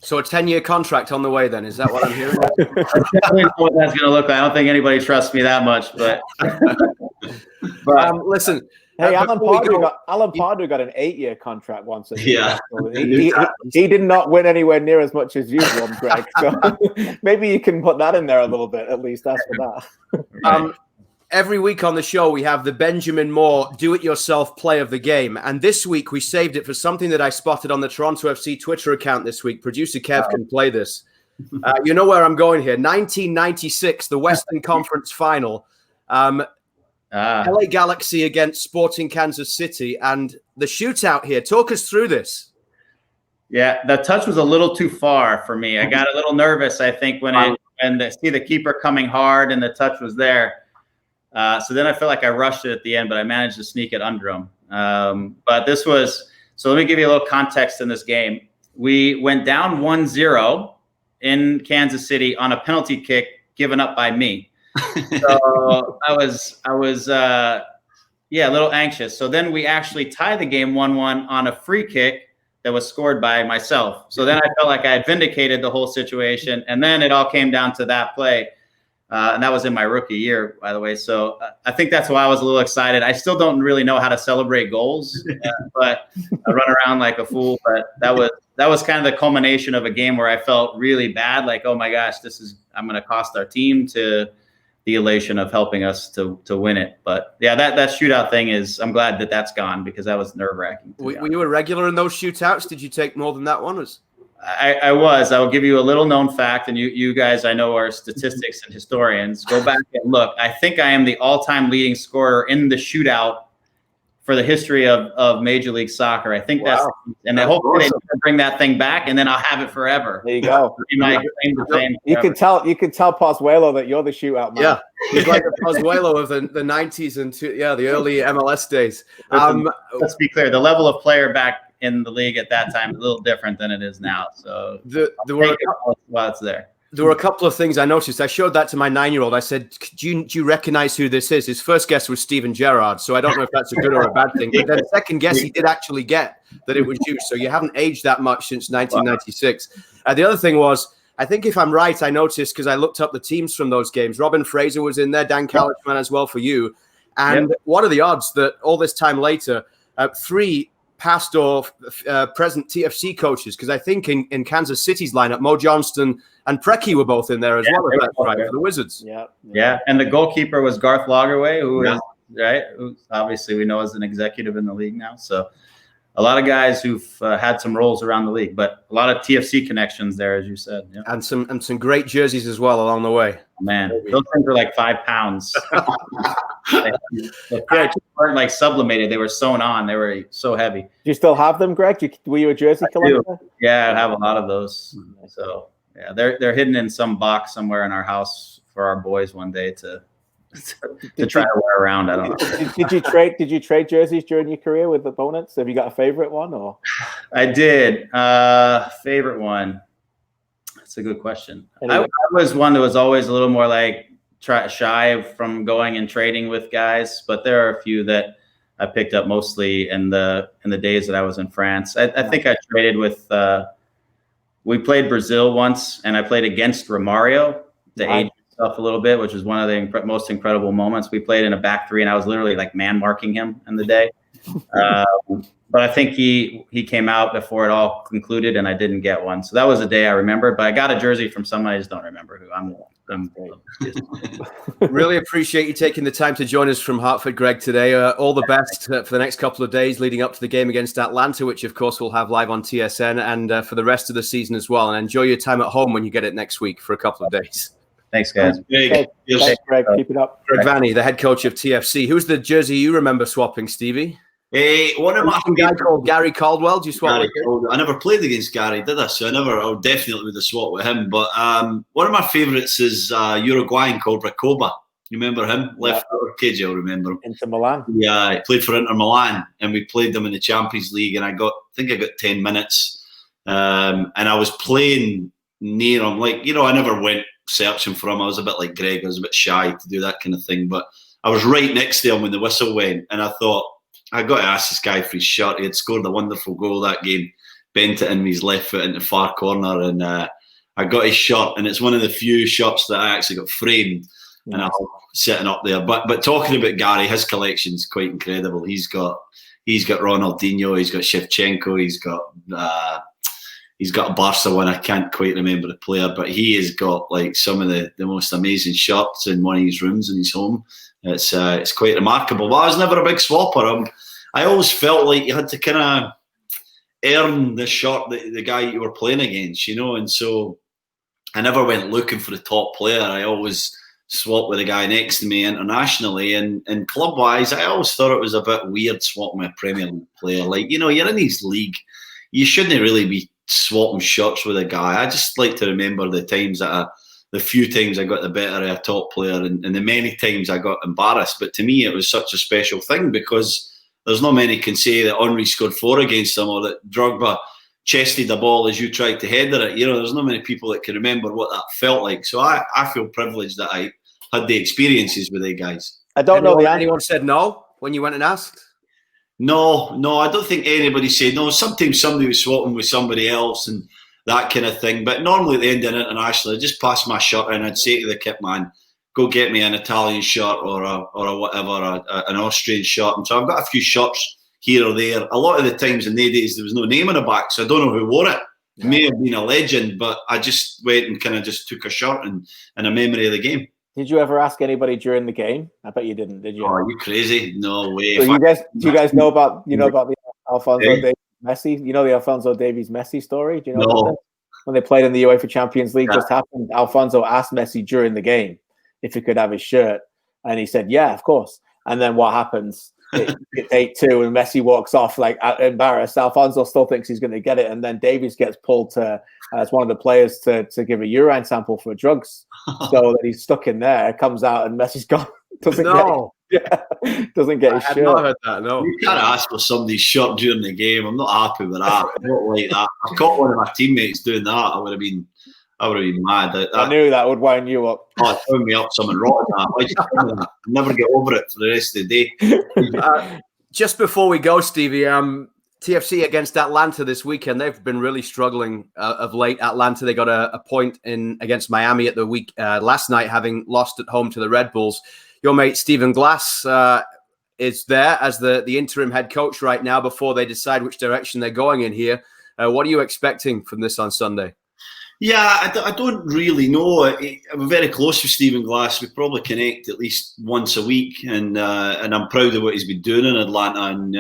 So a 10-year contract on the way then, is that what I'm hearing? I don't know what that's going to look like. I don't think anybody trusts me that much, but listen. Hey, Alan Pardew got an 8-year contract once. Yeah. He did not win anywhere near as much as you won, Greg. So maybe you can put that in there a little bit, at least. Ask for that. Every week on the show, we have the Benjamin Moore do-it-yourself play of the game. And this week, we saved it for something that I spotted on the Toronto FC Twitter account this week. Producer Kev can play this. You know where I'm going here. 1996, the Western Conference Final. LA Galaxy against Sporting Kansas City. And the shootout here. Talk us through this. Yeah, the touch was a little too far for me. I got a little nervous, I think, when I see the keeper coming hard and the touch was there. So then I feel like I rushed it at the end, but I managed to sneak it under him. But this was – so let me give you a little context in this game. We went down 1-0 in Kansas City on a penalty kick given up by me. So I was a little anxious. So then we actually tied the game 1-1 on a free kick that was scored by myself. So then I felt like I had vindicated the whole situation. And then it all came down to that play. And that was in my rookie year, by the way. So I think that's why I was a little excited. I still don't really know how to celebrate goals, but I run around like a fool. But that was kind of the culmination of a game where I felt really bad. Like, oh my gosh, I'm going to cost our team, to the elation of helping us to win it. But yeah, that shootout thing I'm glad that's gone because that was nerve wracking. Were you a regular in those shootouts? Did you take more than that one? I will give you a little known fact, and you guys I know are statistics and historians. Go back and look. I think I am the all-time leading scorer in the shootout for the history of Major League Soccer. I think that's, and I hope they bring that thing back, and then I'll have it forever. There you go. You can tell Pozuelo that you're the shootout man. Yeah, he's like the Pozuelo of the 90s and the early MLS days. Let's be clear. The level of player back in the league at that time is a little different than it is now. So while it's there. There were a couple of things I noticed. I showed that to my 9-year-old. I said, do you recognize who this is? His first guess was Steven Gerrard. So I don't know if that's a good or a bad thing. But then the second guess, he did actually get that it was you. So you haven't aged that much since 1996. The other thing was, I think if I'm right, I noticed because I looked up the teams from those games. Robin Fraser was in there, Dan Calichman as well for you. And what are the odds that all this time later, 3 past or present TFC coaches, because I think in Kansas City's lineup, Mo Johnston and Preki were both in there as well, if that's right, for the Wizards. Yeah. And the goalkeeper was Garth Lagerwey, who obviously we know is an executive in the league now. So a lot of guys who've had some roles around the league, but a lot of TFC connections there, as you said. Yeah. And some great jerseys as well along the way. Man, those things were like 5 pounds. They weren't like sublimated. They were sewn on. They were so heavy. Do you still have them, Greg? Were you a jersey collector? Yeah, I have a lot of those. So yeah, they're hidden in some box somewhere in our house for our boys one day to try to wear around. I don't know. Did you trade jerseys during your career with opponents? Have you got a favorite one or? I did. Favorite one. That's a good question. Anyway. I was one that was always a little more like shy from going and trading with guys, but there are a few that I picked up mostly in the days that I was in France. I think I traded with. We played Brazil once, and I played against Romario to age himself a little bit, which was one of the most incredible moments. We played in a back three, and I was literally like man marking him in the day. But I think he came out before it all concluded, and I didn't get one. So that was a day I remember. But I got a jersey from someone I just don't remember who. I'm Really appreciate you taking the time to join us from Hartford, Greg, today. All the best for the next couple of days leading up to the game against Atlanta, which, of course, we'll have live on TSN, and for the rest of the season as well. And enjoy your time at home when you get it next week for a couple of days. Thanks, guys. Thanks, Greg. Keep it up. Greg Vanney, the head coach of TFC. Who's the jersey you remember swapping, Stevie? One of my guy called Gary Caldwell. Did you swap with him? I never played against Gary, did I? So I definitely would have swapped with him. But one of my favourites is Uruguayan called Recoba. You remember him? Left footer KJ, I'll remember him. Inter Milan. Yeah, he played for Inter Milan, and we played them in the Champions League, and I think I got 10 minutes. And I was playing near him. Like, I never went searching for him. I was a bit like Greg. I was a bit shy to do that kind of thing. But I was right next to him when the whistle went, and I thought, I got to ask this guy for his shirt. He had scored a wonderful goal that game, bent it in with his left foot into the far corner, and I got his shirt, and it's one of the few shirts that I actually got framed, and I'm sitting up there. But talking about Gary, his collection's quite incredible. He's got Ronaldinho, he's got Shevchenko, he's got a Barca one. I can't quite remember the player, but he has got like some of the most amazing shirts in one of his rooms in his home. It's quite remarkable. But I was never a big swapper. I always felt like you had to kind of earn the shirt that the guy you were playing against, and so I never went looking for the top player. I always swapped with the guy next to me internationally, and club-wise, I always thought it was a bit weird swapping a Premier League player. Like, you're in his league, you shouldn't really be swapping shirts with a guy. I just like to remember the few times I got the better of a top player, and the many times I got embarrassed. But to me, it was such a special thing because there's not many can say that Henry scored 4 against them, or that Drogba chested the ball as you tried to header it. There's not many people that can remember what that felt like. So I feel privileged that I had the experiences with the guys. I don't know. Anyone said no when you went and asked? No, I don't think anybody said no. Sometimes somebody was swapping with somebody else and that kind of thing. But normally at the end of an international, I'd just pass my shirt in. I'd say to the kit man, go get me an Italian shirt or a whatever, an Austrian shirt. And so I've got a few shirts here or there. A lot of the times in the days, there was no name on the back, so I don't know who wore it. It may have been a legend, but I just went and kind of just took a shirt and a memory of the game. Did you ever ask anybody during the game? I bet you didn't, did you? Oh, are you crazy? No way. So do you guys know about the Alphonso Davies Messi? You know the Alphonso Davies Messi story? Do you know about that? When they played in the UEFA Champions League, just happened. Alphonso asked Messi during the game if he could have his shirt, and he said, "Yeah, of course." And then what happens? It's 8-2, and Messi walks off like embarrassed. Alphonso still thinks he's going to get it, and then Davies gets pulled as one of the players to give a urine sample for drugs, so that he's stuck in there. Comes out, and Messi's gone. Doesn't get his shirt. I've not heard that. No, you can't ask for somebody's shirt during the game. I'm not happy with that. I don't like that. I caught one of my teammates doing that. I would have been mad. I knew that would wind you up. Oh, it wound me up something rotten. I never get over it for the rest of the day. Just before we go, Stevie, TFC against Atlanta this weekend. They've been really struggling of late. Atlanta, they got a point against Miami at the last night, having lost at home to the Red Bulls. Your mate Stephen Glass is there as the interim head coach right now before they decide which direction they're going in here. What are you expecting from this on Sunday? Yeah, I don't really know. I'm very close with Stephen Glass. We probably connect at least once a week, and I'm proud of what he's been doing in Atlanta. And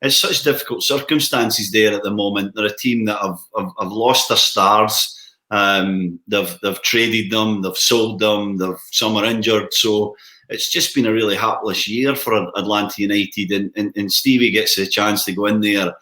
it's such difficult circumstances there at the moment. They're a team that have lost their stars. They've traded them, they've sold them, some are injured. So it's just been a really hapless year for Atlanta United. And Stevie gets a chance to go in there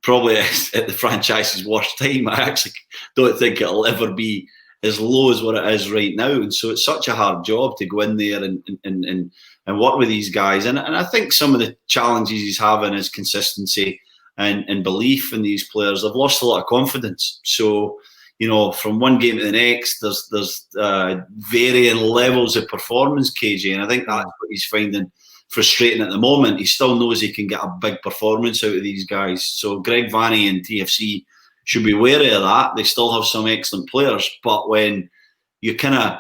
probably at the franchise's worst time. I actually don't think it'll ever be as low as what it is right now. And so it's such a hard job to go in there and work with these guys. And I think some of the challenges he's having is consistency and belief in these players. They've lost a lot of confidence. So, from one game to the next, there's varying levels of performance, KJ. And I think that's what he's finding frustrating at the moment, he still knows he can get a big performance out of these guys. So Greg Vanney and TFC should be wary of that. They still have some excellent players, but when you kind of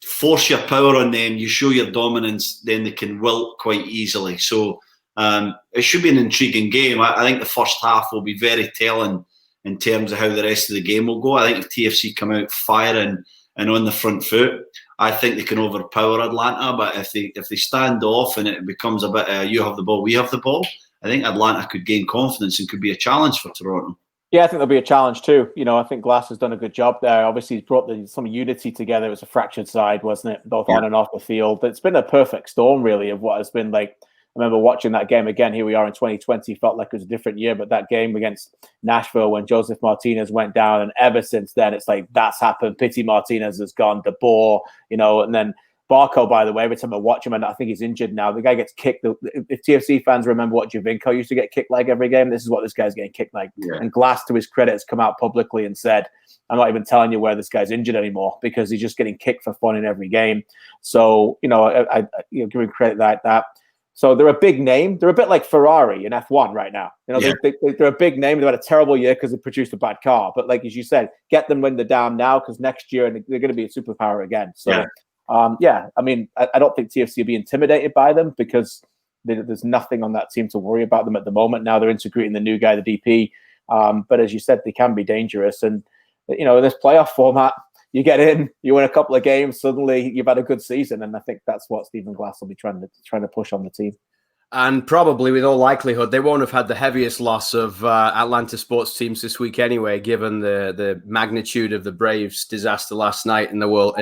force your power on them, you show your dominance, then they can wilt quite easily. So it should be an intriguing game. I think the first half will be very telling in terms of how the rest of the game will go. I think if TFC come out firing and on the front foot, I think they can overpower Atlanta. But if they stand off and it becomes a bit you have the ball, we have the ball, I think Atlanta could gain confidence and could be a challenge for Toronto. Yeah, I think there'll be a challenge too. I think Glass has done a good job there. Obviously, he's brought some unity together. It was a fractured side, wasn't it? Both on and off the field. But it's been a perfect storm, really, of what has been like. I remember watching that game again. Here we are in 2020. Felt like it was a different year, but that game against Nashville when Joseph Martinez went down, and ever since then, it's like that's happened. Pity Martinez has gone. De Boer, and then Barco, by the way, every time I watch him, and I think he's injured now, the guy gets kicked. If TFC fans remember what Javinko used to get kicked like every game, this is what this guy's getting kicked like. Yeah. And Glass, to his credit, has come out publicly and said, I'm not even telling you where this guy's injured anymore because he's just getting kicked for fun in every game. So, I give him credit like that. So they're a big name. They're a bit like Ferrari in F1 right now. They're a big name. They've had a terrible year because they produced a bad car. But like as you said, get them when they're down now because next year they're going to be a superpower again. So, I mean, I don't think TFC will be intimidated by them because there's nothing on that team to worry about them at the moment. Now they're integrating the new guy, the DP. But as you said, they can be dangerous. And, in this playoff format, you get in, you win a couple of games, suddenly you've had a good season. And I think that's what Stephen Glass will be trying to push on the team. And probably, with all likelihood, they won't have had the heaviest loss of Atlanta sports teams this week anyway, given the magnitude of the Braves disaster last night in the world.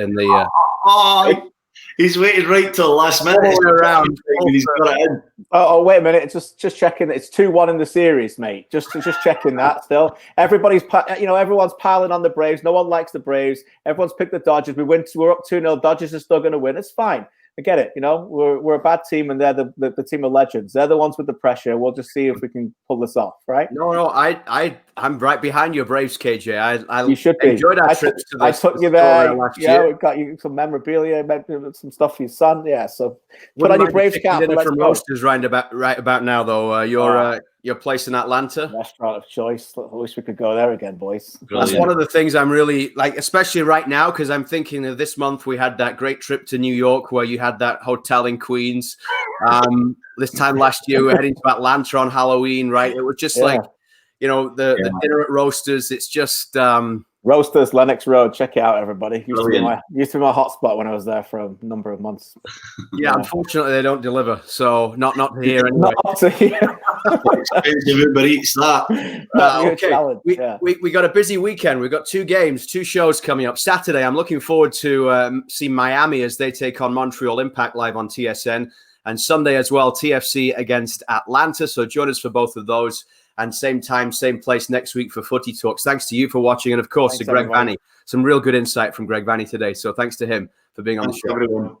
He's waited right till the last minute. He's got it in. Oh, wait a minute! Just checking. It's 2-1 in the series, mate. Just checking that. Still, everybody's everyone's piling on the Braves. No one likes the Braves. Everyone's picked the Dodgers. We're up 2-0. Dodgers are still going to win. It's fine. I get it. We're a bad team, and they're the team of legends. They're the ones with the pressure. We'll just see if we can pull this off, right? No, I'm right behind your Braves, KJ. You should be. Enjoyed our trips to I took you there. Yeah, we've got you some memorabilia, some stuff for your son. Yeah, so put on your Braves cap. Dinner from Roasters right about now, though. Your place in Atlanta, restaurant of choice. I wish we could go there again, boys. Brilliant. That's one of the things I'm really like, especially right now, because I'm thinking of this month. We had that great trip to New York where you had that hotel in Queens. This time last year, we were heading to Atlanta on Halloween. Right, it was just like the dinner at Roasters. It's just Roasters, Lennox Road. Check it out, everybody. Used to be my hotspot when I was there for a number of months. Yeah, unfortunately, they don't deliver. So not here anyway. Not to here. Everybody eats that. Okay, we got a busy weekend. We've got 2 games, 2 shows coming up. Saturday, I'm looking forward to see Miami as they take on Montreal Impact live on TSN. And Sunday as well, TFC against Atlanta. So join us for both of those. And same time, same place next week for Footy Talks. Thanks to you for watching. And, of course, to Greg Vanney. Some real good insight from Greg Vanney today. So thanks to him for being on the show. Everyone.